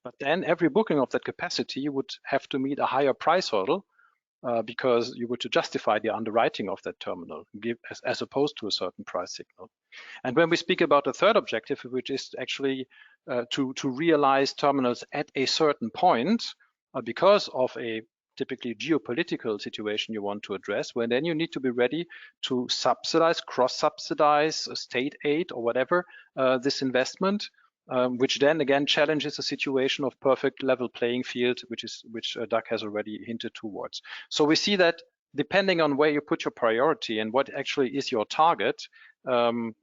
But then every booking of that capacity would have to meet a higher price hurdle, because you would to justify the underwriting of that terminal, as opposed to a certain price signal. And when we speak about the third objective, which is actually to realize terminals at a certain point, because of a typically geopolitical situation you want to address, when then you need to be ready to subsidize, cross-subsidize, state aid or whatever this investment, which then again challenges a situation of perfect level playing field, which Doug has already hinted towards. So we see that depending on where you put your priority and what actually is your target, you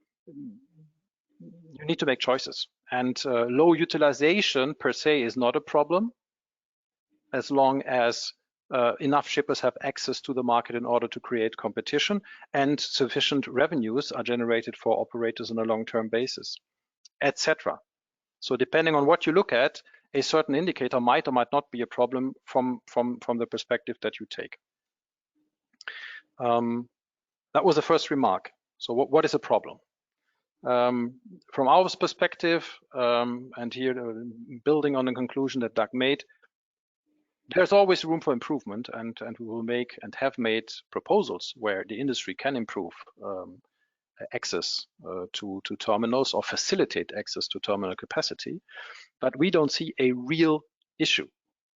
need to make choices. And low utilization per se is not a problem, as long as enough shippers have access to the market in order to create competition and sufficient revenues are generated for operators on a long-term basis, etc. So depending on what you look at, a certain indicator might or might not be a problem from the perspective that you take. That was the first remark. So what is a problem? From our perspective, and here building on the conclusion that Doug made, there's always room for improvement, and we will make and have made proposals where the industry can improve access to terminals or facilitate access to terminal capacity, but we don't see a real issue.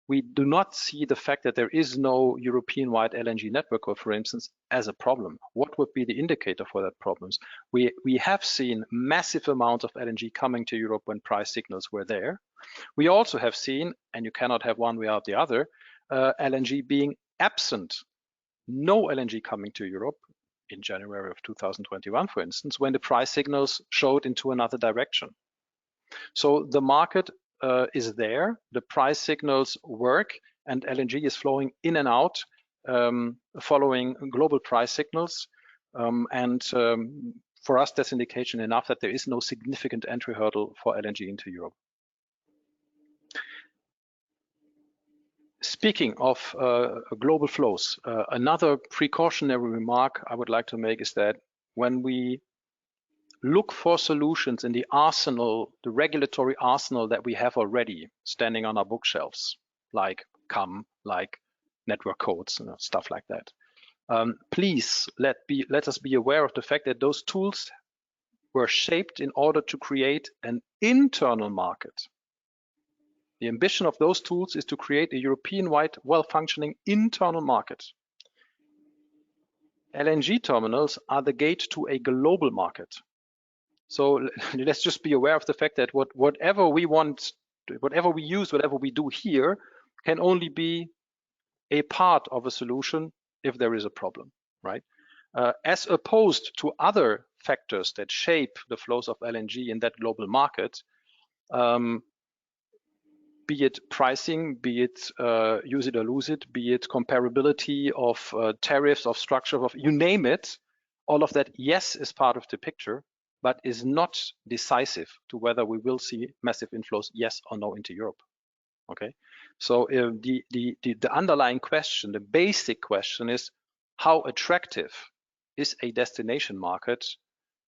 We do not see the fact that there is no European-wide LNG network, for instance, as a problem. What would be the indicator for that problems? We have seen massive amounts of LNG coming to Europe when price signals were there. We also have seen, and you cannot have one without the other, LNG being absent. No LNG coming to Europe in January of 2021, for instance, when the price signals showed into another direction. So the market is there, the price signals work, and LNG is flowing in and out following global price signals. For us, that's indication enough that there is no significant entry hurdle for LNG into Europe. Speaking of global flows, another precautionary remark I would like to make is that when we look for solutions in the arsenal, the regulatory arsenal that we have already standing on our bookshelves, like CAM, like network codes, stuff like that, please let us be aware of the fact that those tools were shaped in order to create an internal market. The ambition of those tools is to create a European-wide, well-functioning internal market. LNG terminals are the gate to a global market. So let's just be aware of the fact that whatever we want, whatever we use, whatever we do here can only be a part of a solution if there is a problem, right? As opposed to other factors that shape the flows of LNG in that global market, be it pricing, be it use it or lose it, be it comparability of tariffs, of structure, of you name it, all of that, yes, is part of the picture, but is not decisive to whether we will see massive inflows, yes or no, into Europe. Okay, so the underlying question, the basic question is, how attractive is a destination market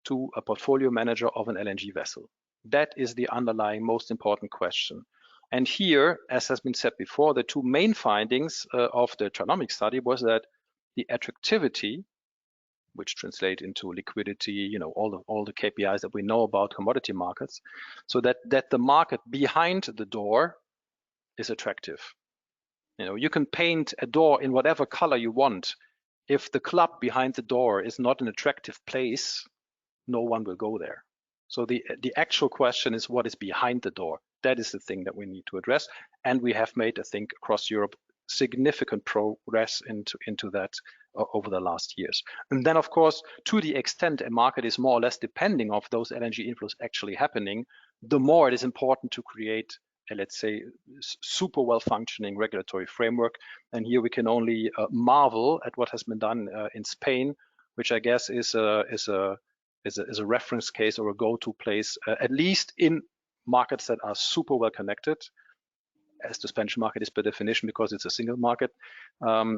to a portfolio manager of an LNG vessel? That is the underlying most important question. And here, as has been said before, the two main findings of the Trinomics study was that the attractivity, which translate into liquidity, you know, all the KPIs that we know about commodity markets, so that the market behind the door is attractive. You know, you can paint a door in whatever color you want. If the club behind the door is not an attractive place, no one will go there. So the actual question is, what is behind the door? That is the thing that we need to address. And we have made, I think, across Europe, significant progress into that over the last years. And then, of course, to the extent a market is more or less depending on those LNG inflows actually happening, the more it is important to create a, let's say, super well-functioning regulatory framework. And here we can only marvel at what has been done in Spain, which I guess is a reference case or a go-to place, at least in markets that are super well connected, as the Spanish market is by definition, because it's a single market.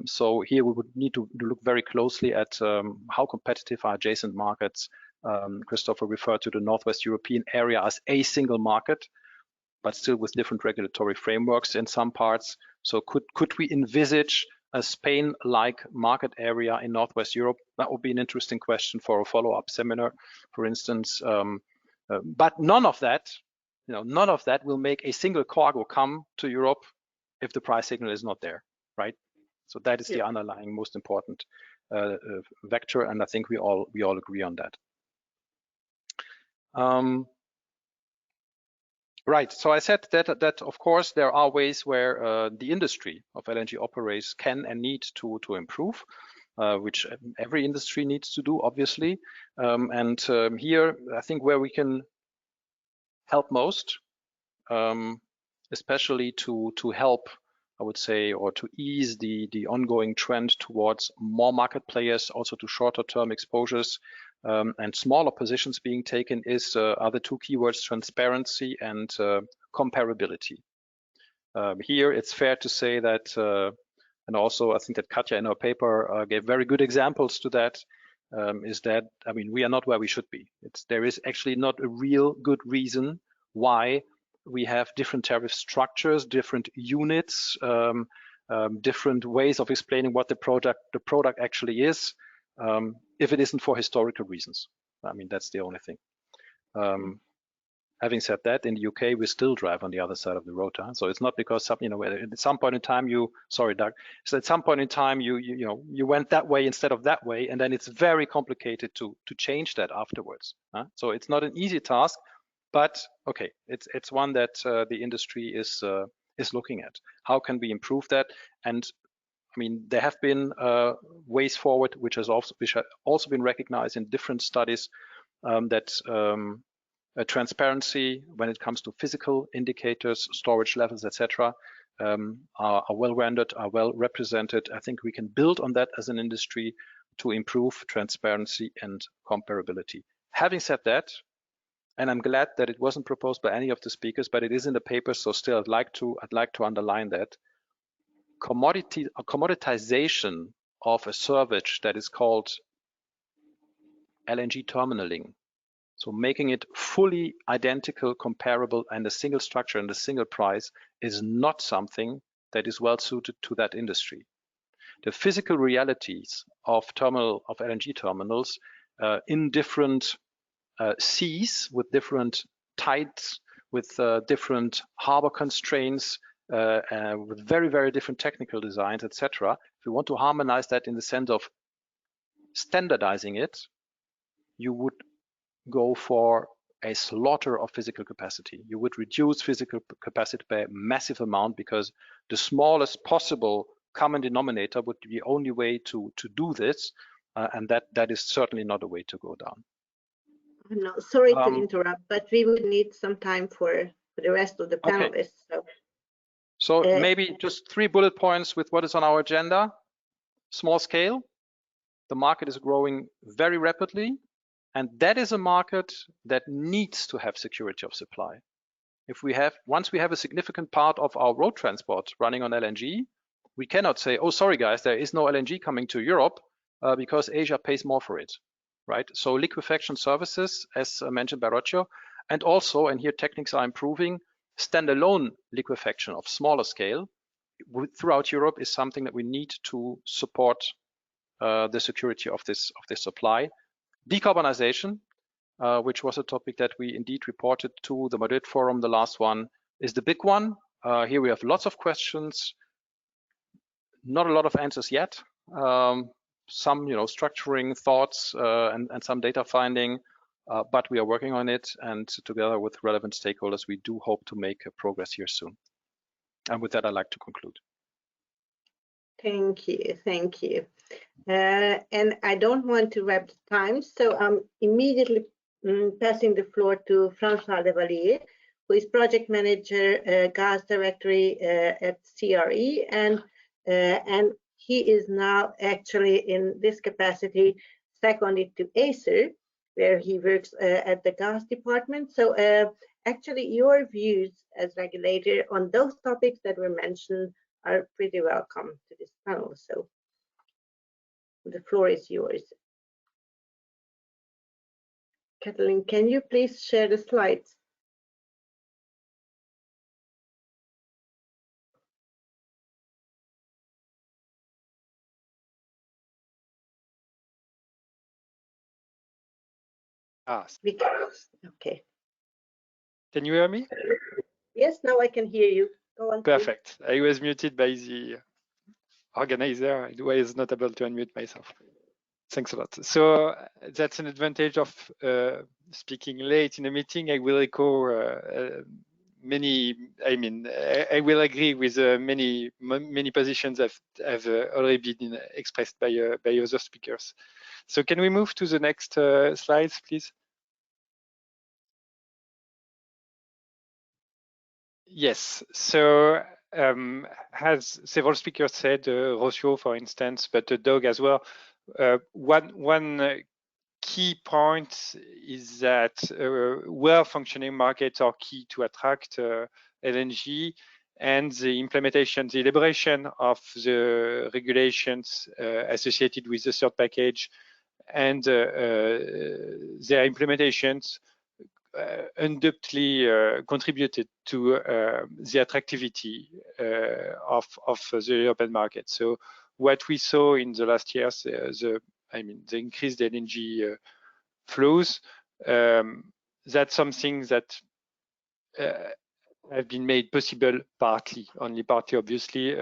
So here we would need to look very closely at how competitive are adjacent markets. Christopher referred to the Northwest European area as a single market, but still with different regulatory frameworks in some parts. So could we envisage a Spain-like market area in Northwest Europe? That would be an interesting question for a follow-up seminar, for instance. But none of that, you know, none of that will make a single cargo come to Europe if the price signal is not there, right? So that is the underlying most important vector, and I think we all agree on that. Right. So I said that of course there are ways where the industry of LNG operators can and need to improve, which every industry needs to do, obviously. Here I think where we can help most, especially to help, I would say, or to ease the ongoing trend towards more market players, also to shorter term exposures and smaller positions being taken, are the two keywords: transparency and comparability. Here it's fair to say that, and also I think that Katja in her paper gave very good examples to that, is that, I mean, we are not where we should be. There is actually not a real good reason why we have different tariff structures, different units, different ways of explaining what the product actually is, if it isn't for historical reasons. I mean, that's the only thing. Having said that, in the UK, we still drive on the other side of the road. So it's not because, you know, at some point in time sorry, Doug. So at some point in time you went that way instead of that way, and then it's very complicated to change that afterwards. So it's not an easy task, but okay, it's one that the industry is looking at. How can we improve that? And I mean, there have been ways forward, which have also been recognized in different studies, that transparency when it comes to physical indicators, storage levels, etc., are well rendered, are well represented. I think we can build on that as an industry to improve transparency and comparability. Having said that, and I'm glad that it wasn't proposed by any of the speakers, but it is in the paper, so still I'd like to underline that commoditization of a service that is called LNG terminaling, so making it fully identical, comparable, and a single structure and a single price, is not something that is well suited to that industry. The physical realities of LNG terminals in different seas with different tides, with different harbor constraints, with very, very different technical designs, etc. If you want to harmonize that in the sense of standardizing it, you would go for a slaughter of physical capacity. You would reduce physical capacity by a massive amount, because the smallest possible common denominator would be the only way to do this, and that is certainly not a way to go down. No, sorry to interrupt, but we would need some time for the rest of the panelists. Okay. So maybe just 3 bullet points with what is on our agenda. Small scale. The market is growing very rapidly, and that is a market that needs to have security of supply. Once we have a significant part of our road transport running on LNG, we cannot say, oh, sorry guys, there is no LNG coming to Europe because Asia pays more for it, right? So liquefaction services, as mentioned by Rocio, and also, and here techniques are improving, standalone liquefaction of smaller scale throughout Europe is something that we need to support the security of this supply. Decarbonization, which was a topic that we indeed reported to the Madrid Forum, the last one, is the big one. Here we have lots of questions, not a lot of answers yet. Some, structuring thoughts and some data finding, but we are working on it, and together with relevant stakeholders, we do hope to make progress here soon. And with that, I'd like to conclude. Thank you, thank you. And I don't want to wrap the time, so I'm immediately passing the floor to François Levalier, who is project manager, gas directory at CRE, and he is now actually in this capacity seconded to Acer, where he works at the gas department. So actually your views as regulator on those topics that were mentioned are pretty welcome to this panel. So the floor is yours. Kathleen, can you please share the slides? Okay. Can you hear me? Yes, now I can hear you. Go on. Perfect. Please. I was muted by the organizer. I was not able to unmute myself. Thanks a lot. So that's an advantage of speaking late in a meeting. I will echo I will agree with many positions that have already been expressed by other speakers. So can we move to the next slides, please? Yes. So as several speakers said, Rocio, for instance, but Doug as well, one key point is that well-functioning markets are key to attract LNG, and the implementation, the elaboration of the regulations associated with the third package and their implementations undoubtedly contributed to the attractivity of the European market. So what we saw in the last years, the increased LNG flows, that's something that have been made possible only partly obviously,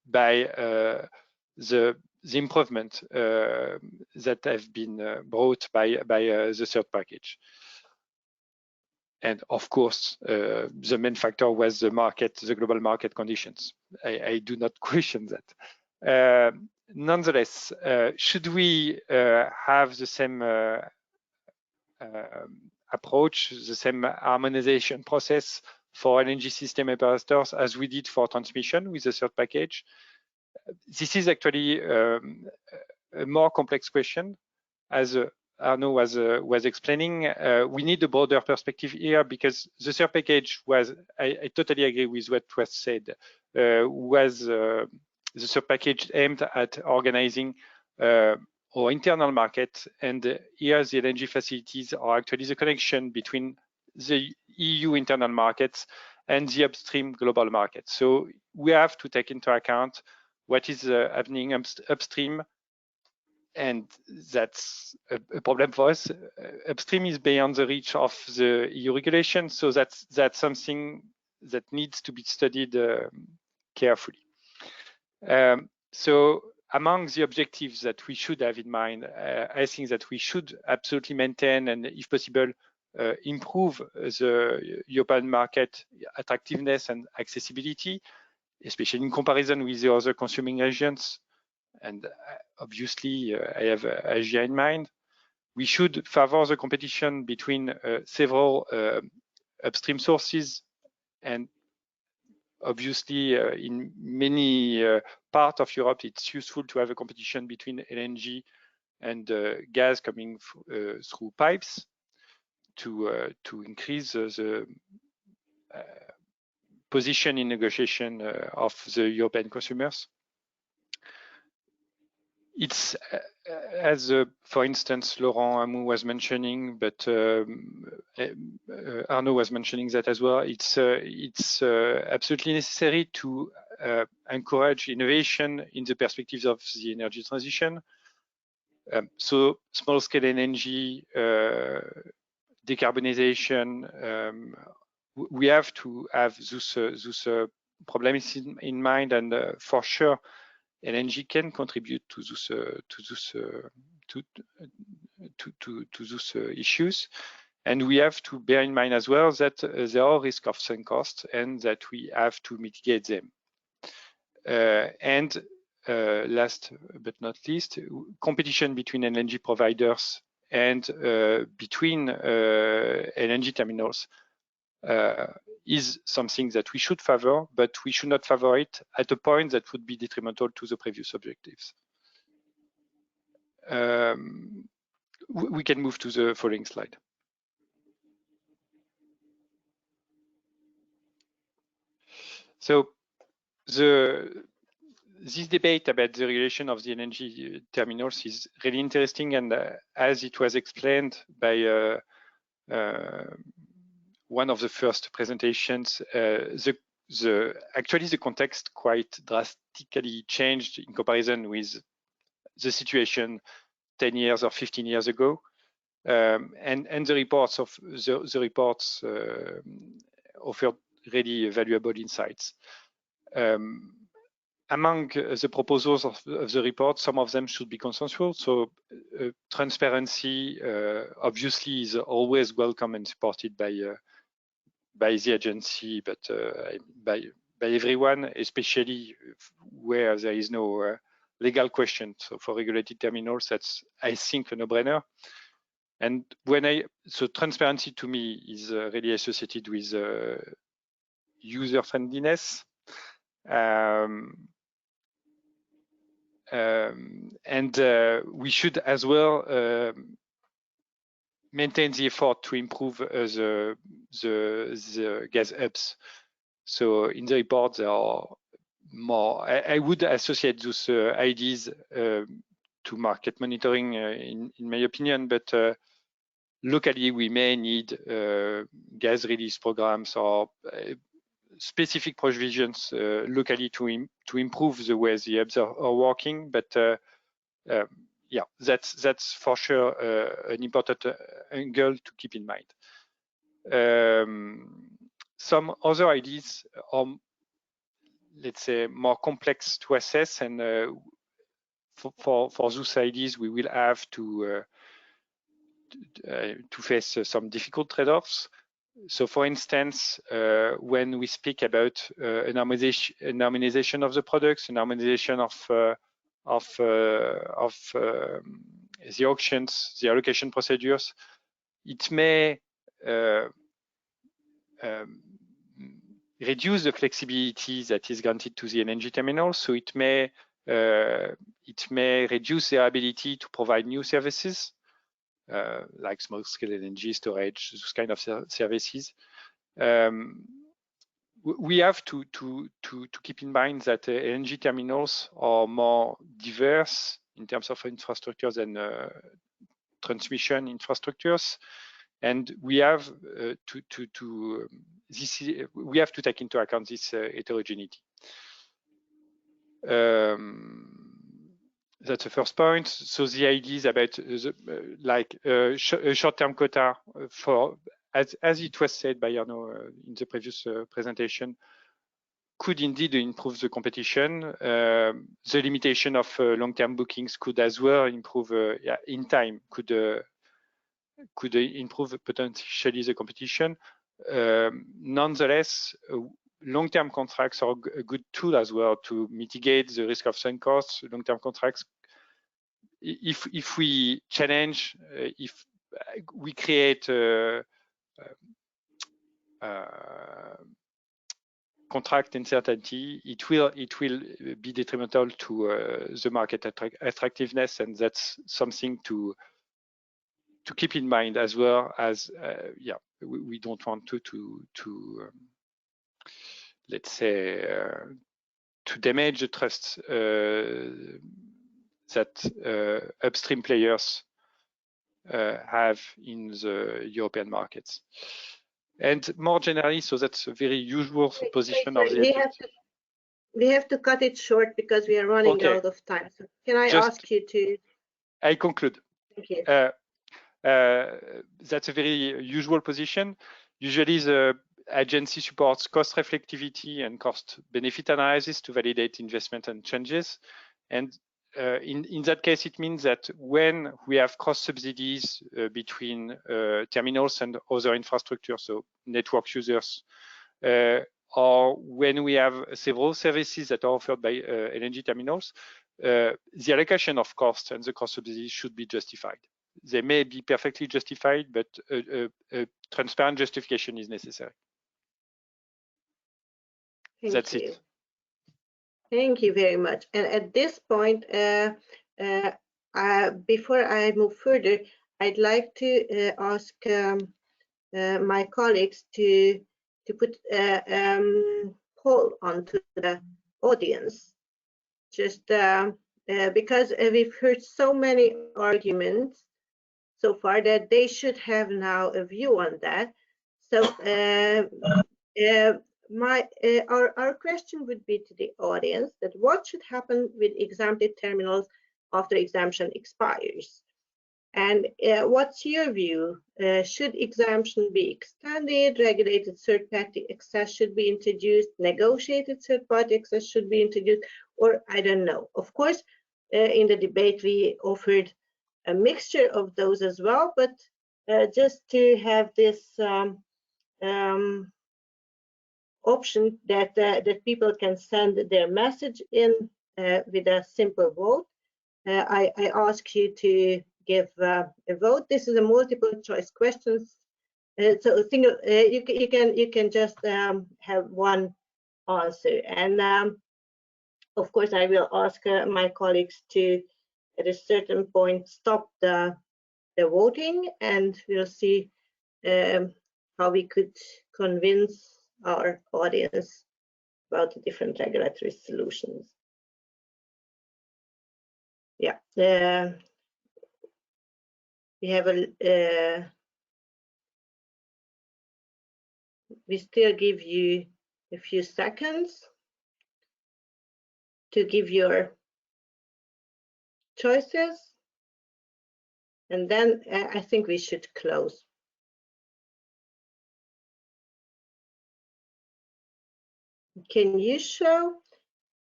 by the improvement that have been brought by the third package. And of course, the main factor was the market, the global market conditions. I do not question that. Nonetheless, should we have the same approach, the same harmonization process for LNG system operators as we did for transmission with the third package? This is actually a more complex question. As Arnaud was explaining, we need a broader perspective here, because the third package was, I totally agree with what was said, was the third package aimed at organizing our internal market, and here the LNG facilities are actually the connection between the EU internal markets and the upstream global market. So we have to take into account what is happening upstream and that's a problem for us. Upstream is beyond the reach of the EU regulation, so that's something that needs to be studied carefully. So among the objectives that we should have in mind, I think that we should absolutely maintain and, if possible, improve the European market attractiveness and accessibility, especially in comparison with the other consuming regions. And obviously, I have Asia in mind. We should favor the competition between several upstream sources, and obviously, in many parts of Europe, it's useful to have a competition between LNG and gas coming through pipes to increase the position in negotiation of the European consumers. It's as, for instance, Laurent Hamou was mentioning, but Arnaud was mentioning that as well. It's absolutely necessary to encourage innovation in the perspectives of the energy transition. So small-scale LNG, decarbonization, we have to have those problems in mind, and for sure, LNG can contribute to those issues. And we have to bear in mind as well that there are risks of sunk costs and that we have to mitigate them. And last but not least, competition between LNG providers and between LNG terminals is something that we should favor, but we should not favor it at a point that would be detrimental to the previous objectives. We can move to the following slide. So this debate about the regulation of the LNG terminals is really interesting, and as it was explained by one of the first presentations, actually the context quite drastically changed in comparison with the situation 10 years or 15 years ago, and the reports offered really valuable insights. Among the proposals of the report, some of them should be consensual. So transparency obviously is always welcome and supported by the agency, but by everyone, especially where there is no legal question. So for regulated terminals, that's, I think, a no-brainer. And so transparency to me is really associated with user friendliness. And we should as well maintain the effort to improve the gas hubs. So in the report, there are more. I would associate those ideas to market monitoring, in my opinion, but locally we may need gas release programs or specific provisions locally to improve the way the hubs are working. But yeah, that's for sure an important angle to keep in mind. Some other ideas are, let's say, more complex to assess, and for those ideas we will have to face some difficult trade-offs. So, for instance, when we speak about an harmonization of the products, an harmonization of the auctions, the allocation procedures, it may reduce the flexibility that is granted to the LNG terminals. So it may reduce their ability to provide new services, like small-scale LNG storage, those kind of services. We have to keep in mind that LNG terminals are more diverse in terms of infrastructures than transmission infrastructures, and we have to take into account this heterogeneity. that's the first point. So the idea is about a short-term quota for, as it was said by Arno in the previous presentation, could indeed improve the competition. The limitation of long-term bookings could as well improve in time, could improve potentially the competition. Nonetheless, long-term contracts are a good tool as well to mitigate the risk of sunk costs. Long-term contracts, if we challenge, if we create contract uncertainty, it will be detrimental to the market attractiveness, and that's something to keep in mind as well. As we don't want to let's say to damage the trust that upstream players have in the European markets. And more generally, so that's a very usual position of the we have to cut it short because we are running out of time. So can I ask you to? I conclude. Thank you. That's a very usual position. Usually the agency supports cost reflectivity and cost benefit analysis to validate investment and changes. And in that case, it means that when we have cross subsidies between terminals and other infrastructure, so network users, or when we have several services that are offered by LNG terminals, the allocation of costs and the cross subsidies should be justified. They may be perfectly justified, but a transparent justification is necessary. That's it. Thank you very much. And at this point, before I move further, I'd like to ask my colleagues to put a poll onto the audience, just because we've heard so many arguments so far that they should have now a view on that. So our question would be to the audience that what should happen with exempted terminals after exemption expires? And what's your view? Should exemption be extended? Regulated third-party access should be introduced? Negotiated third-party access should be introduced? Or I don't know. Of course, in the debate we offered a mixture of those as well, but just to have this option that people can send their message in with a simple vote. I ask you to give a vote. This is a multiple choice questions, so single you can just have one answer. And of course, I will ask my colleagues to, at a certain point, stop the voting, and we'll see how we could convince our audience about the different regulatory solutions. Yeah, we have we still give you a few seconds to give your choices, and then I think we should close. Can you show?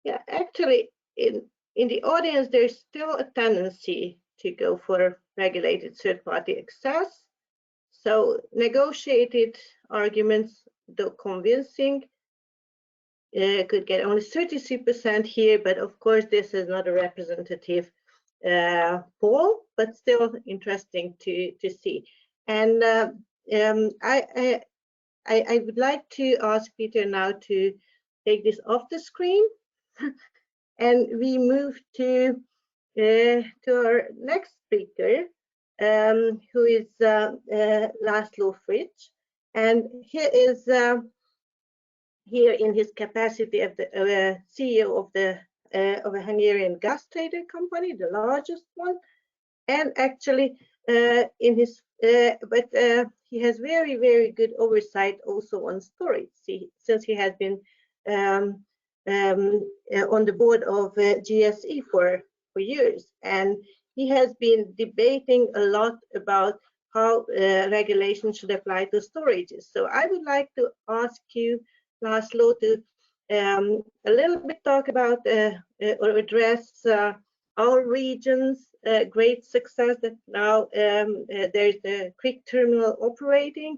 Yeah, actually, in the audience, there's still a tendency to go for regulated third-party access. So negotiated arguments, though convincing, could get only 33% here, but of course, this is not a representative poll, but still interesting to see. And I would like to ask Peter now to take this off the screen, and we move to our next speaker, who is Laszlo Fritsch, and he is here in his capacity of the CEO of a Hungarian gas trader company, the largest one, and actually in his he has very good oversight also on storage, since he has been on the board of GSE for for years, and he has been debating a lot about how regulation should apply to storages. So I would like to ask you, Laszlo, to a little bit talk about or address our region's great success that now there's a quick terminal operating,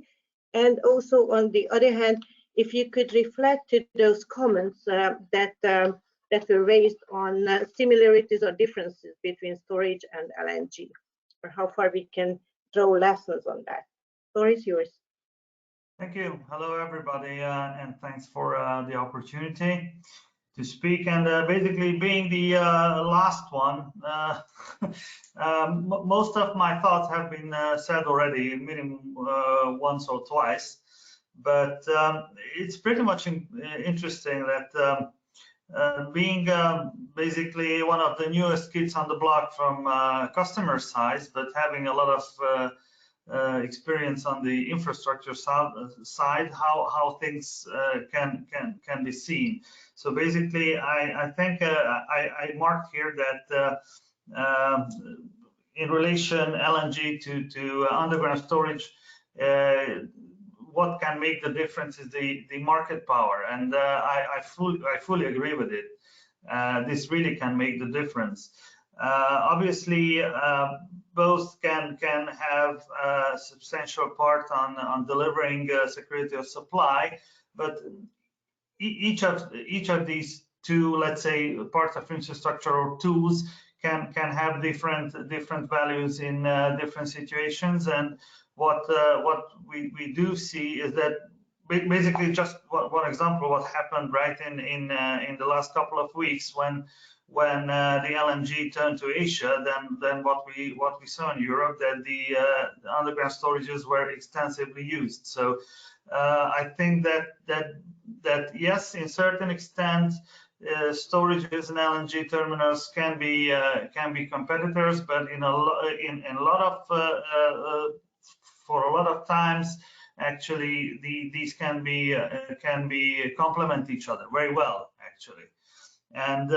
and also on the other hand, if you could reflect to those comments that were raised on similarities or differences between storage and LNG, or how far we can draw lessons on that. The floor is yours. Thank you. Hello, everybody, and thanks for the opportunity to speak. And basically, being the last one, most of my thoughts have been said already, minimum once or twice. But it's pretty much interesting that being basically one of the newest kids on the block from customer side, but having a lot of experience on the infrastructure side, how things can be seen. So basically, I think I marked here that in relation LNG to underground storage, what can make the difference is the market power, and I fully agree with it. This really can make the difference. Obviously, both can have a substantial part on delivering security of supply, but each of these two, let's say, parts of infrastructure or tools can have different values in different situations. And what we do see is that basically, just one example, what happened right in the last couple of weeks when the LNG turned to Asia, then what we saw in Europe, that the underground storages were extensively used. So I think that yes, in certain extent, storages and LNG terminals can be competitors, but in a lot of for a lot of times, actually these can be complement each other very well, actually. And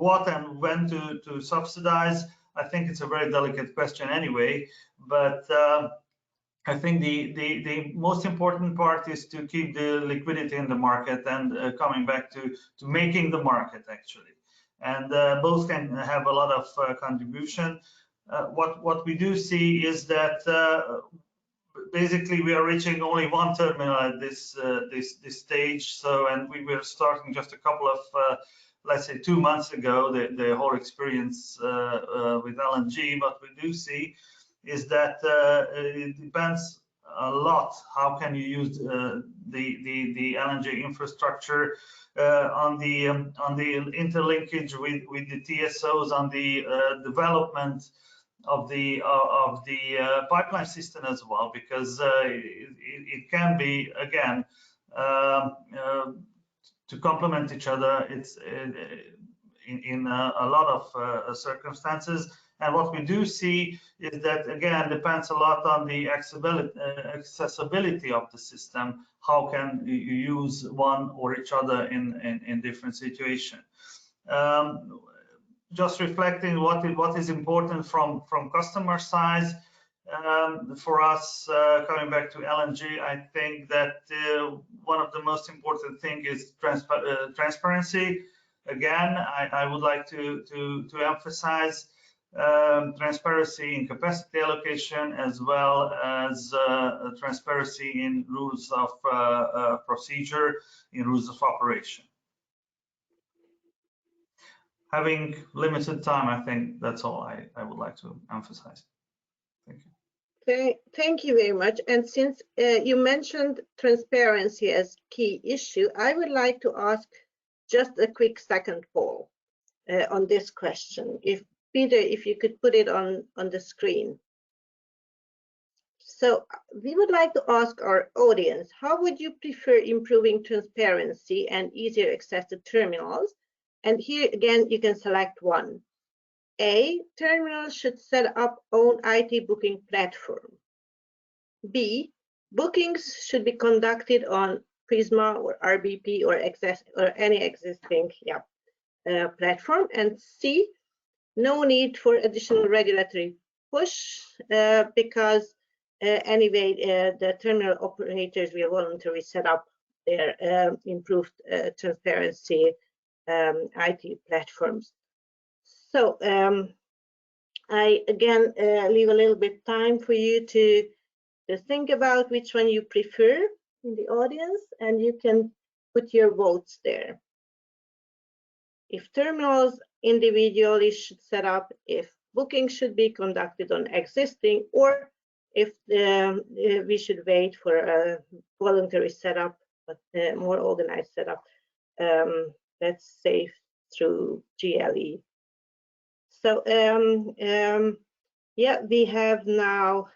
what and when to subsidize, I think it's a very delicate question anyway, but I think the most important part is to keep the liquidity in the market and coming back to making the market, actually. And both can have a lot of contribution. What we do see is that basically we are reaching only one terminal at this stage. So, and we were starting just a couple of let's say 2 months ago the whole experience with LNG. What we do see is that it depends a lot how can you use the LNG infrastructure on the interlinkage with the TSOs, on the development of the pipeline system as well, because it can be, again, to complement each other. It's in a lot of circumstances. And what we do see is that, again, depends a lot on the accessibility of the system. How can you use one or each other in different situations? Just reflecting what is important from customer side, for us, coming back to LNG, I think that one of the most important thing is transparency. Again, I would like to emphasize transparency in capacity allocation, as well as transparency in rules of procedure, in rules of operation. Having limited time, I think that's all I would like to emphasize. Thank you. Thank you very much. And since you mentioned transparency as key issue, I would like to ask just a quick second poll on this question. If Peter, if you could put it on the screen. So we would like to ask our audience, how would you prefer improving transparency and easier access to terminals? And here again, you can select one. A, terminals should set up own IT booking platform. B, bookings should be conducted on Prisma or RBP or any existing platform, and C, no need for additional regulatory push because anyway the terminal operators will voluntarily set up their improved transparency IT platforms. So I again leave a little bit time for you to think about which one you prefer in the audience, and you can put your votes there. If terminals individually should set up, if booking should be conducted on existing, or if we should wait for a voluntary setup, but more organized setup, that's safe through GLE. So yeah, we have now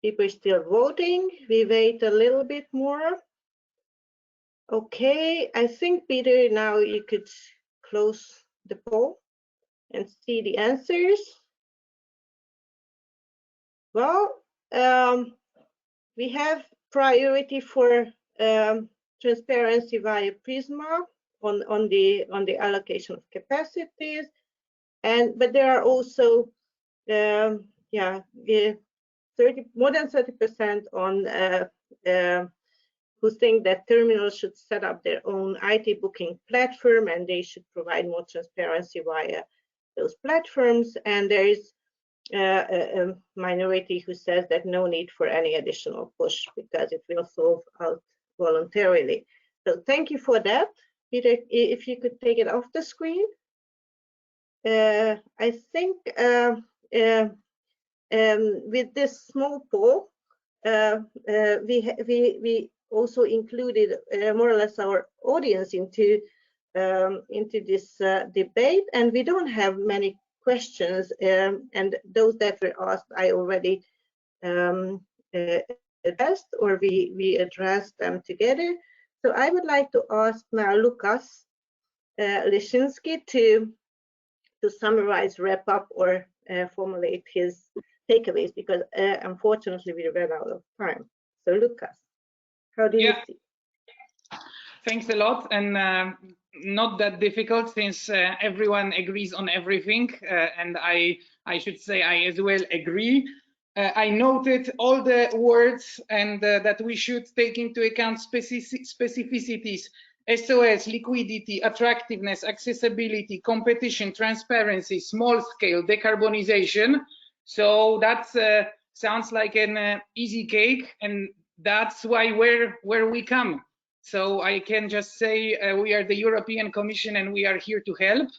people still voting. We wait a little bit more. Okay, I think, Peter, now you could close the poll and see the answers. Well, we have priority for transparency via Prisma on the allocation of capacities, but there are also more than 30% on who think that terminals should set up their own IT booking platform and they should provide more transparency via those platforms. And there is a minority who says that no need for any additional push because it will solve out voluntarily. So thank you for that. Peter, if you could take it off the screen. I think with this small poll, we also included more or less our audience into this debate, and we don't have many questions, and those that were asked I already addressed, or we addressed them together. So I would like to ask now Lukas Lishinsky to summarize, wrap up, or formulate his takeaways, because unfortunately we ran out of time. So Lukas, how do you see? Thanks a lot, and not that difficult since everyone agrees on everything, and I should say I as well agree. I noted all the words and that we should take into account specificities, SOS, liquidity, attractiveness, accessibility, competition, transparency, small scale, decarbonization. So that sounds like an easy cake, and that's why where we come. So I can just say we are the European Commission and we are here to help.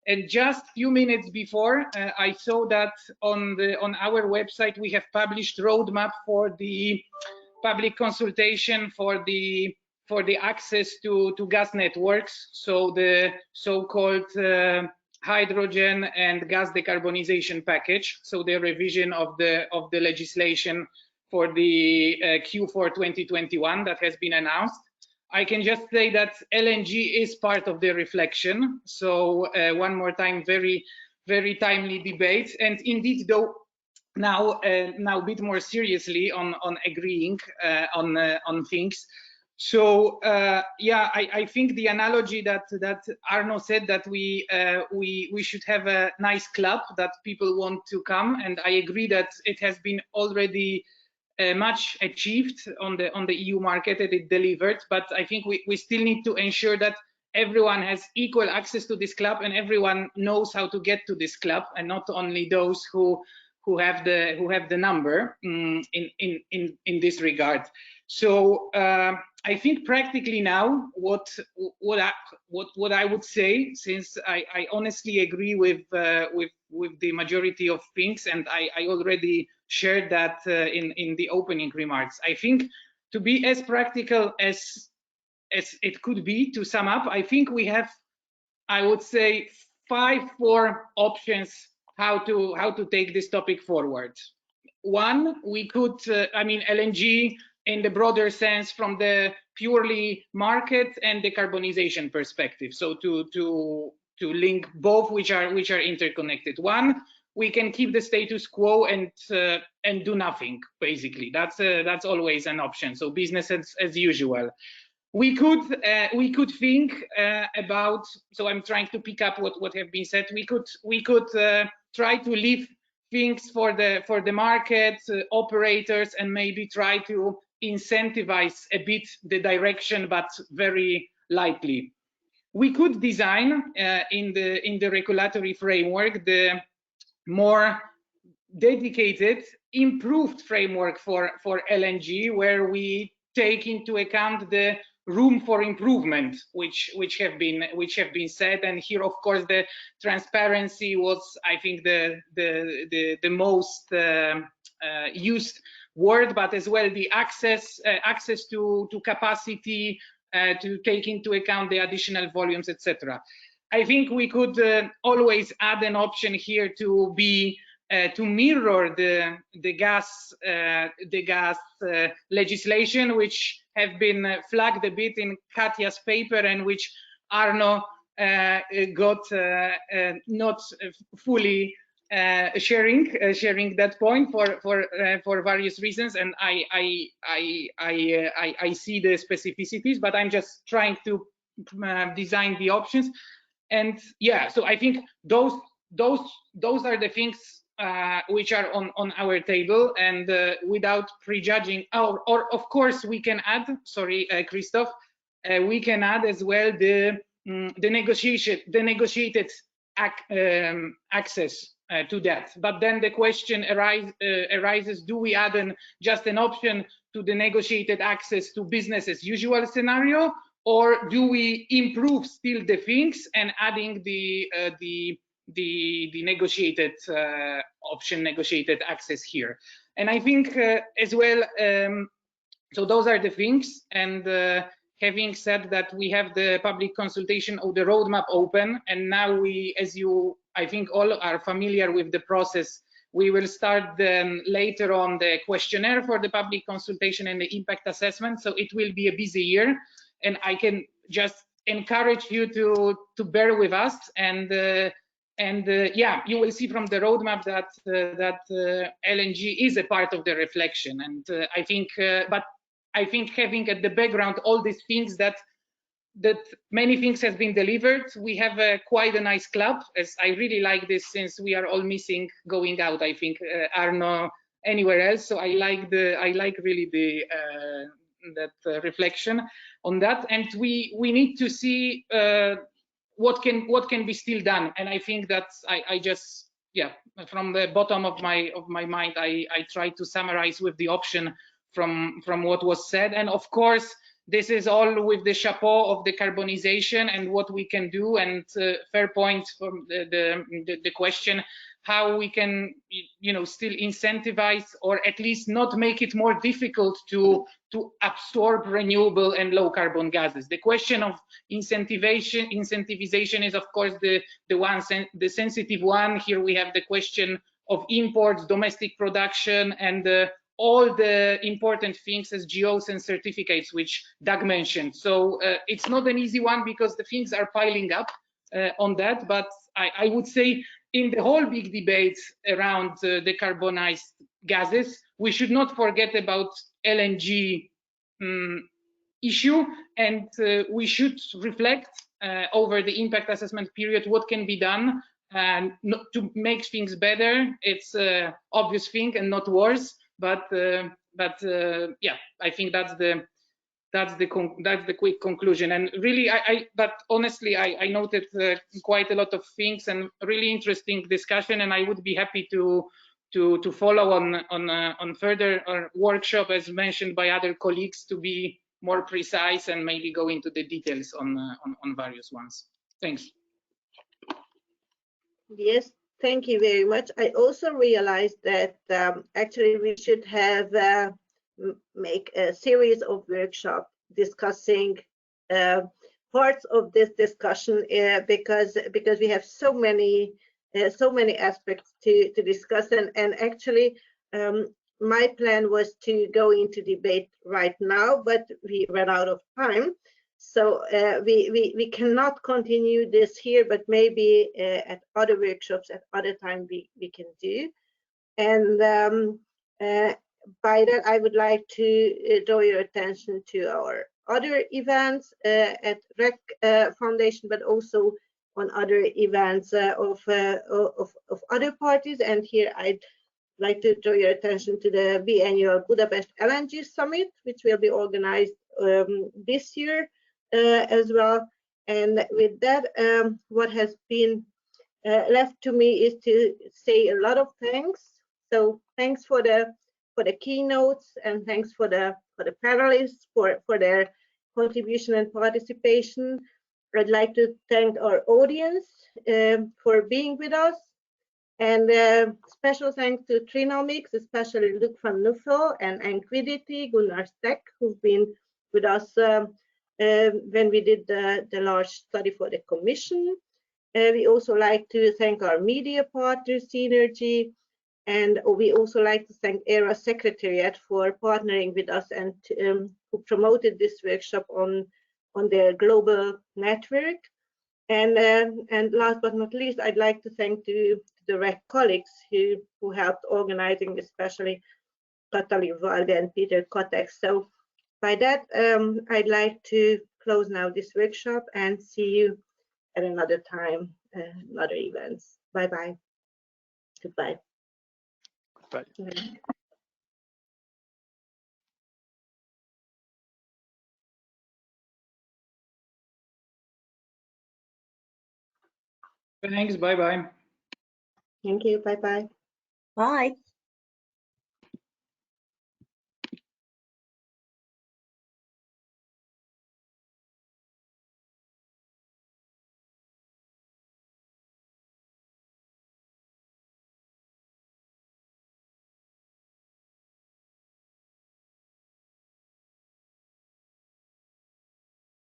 And just a few minutes before, I saw that on our website we have published roadmap for the public consultation for the access to gas networks. So the so-called hydrogen and gas decarbonization package. So the revision of the legislation for the Q4 2021 that has been announced. I can just say that LNG is part of the reflection. So one more time, very, very timely debate. And indeed, though, now a bit more seriously on agreeing on things. So yeah, I think the analogy that Arno said, that we should have a nice club that people want to come, and I agree that it has been already much achieved on the EU market, and it delivered, but I think we still need to ensure that everyone has equal access to this club and everyone knows how to get to this club, and not only those who have the number in this regard. So I think practically now what I would say, since I honestly agree with the majority of things, and I already shared that in the opening remarks. I think to be as practical as it could be, to sum up, I think we have, I would say, 4 options how to take this topic forward. One, we could, I mean, LNG in the broader sense from the purely market and decarbonization perspective. So to link both, which are interconnected. One, we can keep the status quo and do nothing. Basically, that's always an option. So business as usual. we could think about. So I'm trying to pick up what have been said. We could try to leave things for the market operators, and maybe try to incentivize a bit the direction, but very lightly. We could design in the regulatory framework the more dedicated, improved framework for LNG, where we take into account the room for improvement, which have been said. And here, of course, the transparency was, I think, the most used word, but as well the access to capacity, to take into account the additional volumes, etc. I think we could always add an option here to be to mirror the gas legislation, which have been flagged a bit in Katja's paper, and which Arno got not fully sharing that point for various reasons, and I see the specificities, but I'm just trying to design the options. And yeah, so I think those are the things which are on our table, and without prejudging, or of course we can add, sorry, Christoph, we can add as well the negotiated access to that. But then the question arises: do we add just an option to the negotiated access to business as usual scenario, or do we improve still the things and adding the negotiated option, negotiated access here? And I think as well, so those are the things. And having said that, we have the public consultation of the roadmap open, and now we, as you, I think, all are familiar with the process, we will start then later on the questionnaire for the public consultation and the impact assessment. So it will be a busy year, and I can just encourage you to bear with us. And yeah, you will see from the roadmap that LNG is a part of the reflection. And I think, but I think having at the background all these things that many things have been delivered, we have quite a nice club. As I really like this, since we are all missing going out, I think, Arno, anywhere else. So I like really that reflection on that. And we need to see what can be still done. And I think that I just, yeah, from the bottom of my mind, I try to summarize with the option from what was said. And of course, this is all with the chapeau of the carbonization and what we can do. And fair point from the question, how we can, you know, still incentivize, or at least not make it more difficult to absorb renewable and low carbon gases. The question of incentivization is, of course, the sensitive one. Here we have the question of imports, domestic production, and all the important things as GOs and certificates, which Doug mentioned. So it's not an easy one, because the things are piling up on that. But I would say, in the whole big debate around the carbonized gases, we should not forget about LNG issue, and we should reflect over the impact assessment period what can be done and to make things better. It's an obvious thing and not worse. But yeah, I think that's the quick conclusion. And really, but honestly, I noted quite a lot of things and really interesting discussion, and I would be happy to follow on further workshop, as mentioned by other colleagues, to be more precise and maybe go into the details on various ones. Thanks. Yes. Thank you very much. I also realized that actually we should have make a series of workshops discussing parts of this discussion, because we have so many aspects to discuss, and actually my plan was to go into debate right now, but we ran out of time. So we cannot continue this here, but maybe at other workshops at other time we can do. And by that, I would like to draw your attention to other events at REKK Foundation, but also on other events of other parties. And here I'd like to draw your attention to the biannual Budapest LNG Summit, which will be organized this year as well. And with that, what has been left to me is to say a lot of thanks. So thanks for the keynotes, and thanks for the panelists for their contribution and participation. I'd like to thank our audience for being with us. And special thanks to Trinomics, especially Luc van Nuffel and Enquidity, Gunnar Steck, who've been with us when we did the large study for the Commission. We also like to thank our media partner, Synergy, and we also like to thank ERA Secretariat for partnering with us and who promoted this workshop on their global network. And last but not least, I'd like to thank the REKK colleagues who helped organizing, especially Katalin Varga and Peter Kotek. So by that, I'd like to close now this workshop and see you at another time, another events. Bye-bye. Goodbye. Bye. Thanks. Bye-bye. Thank you. Bye-bye. Bye.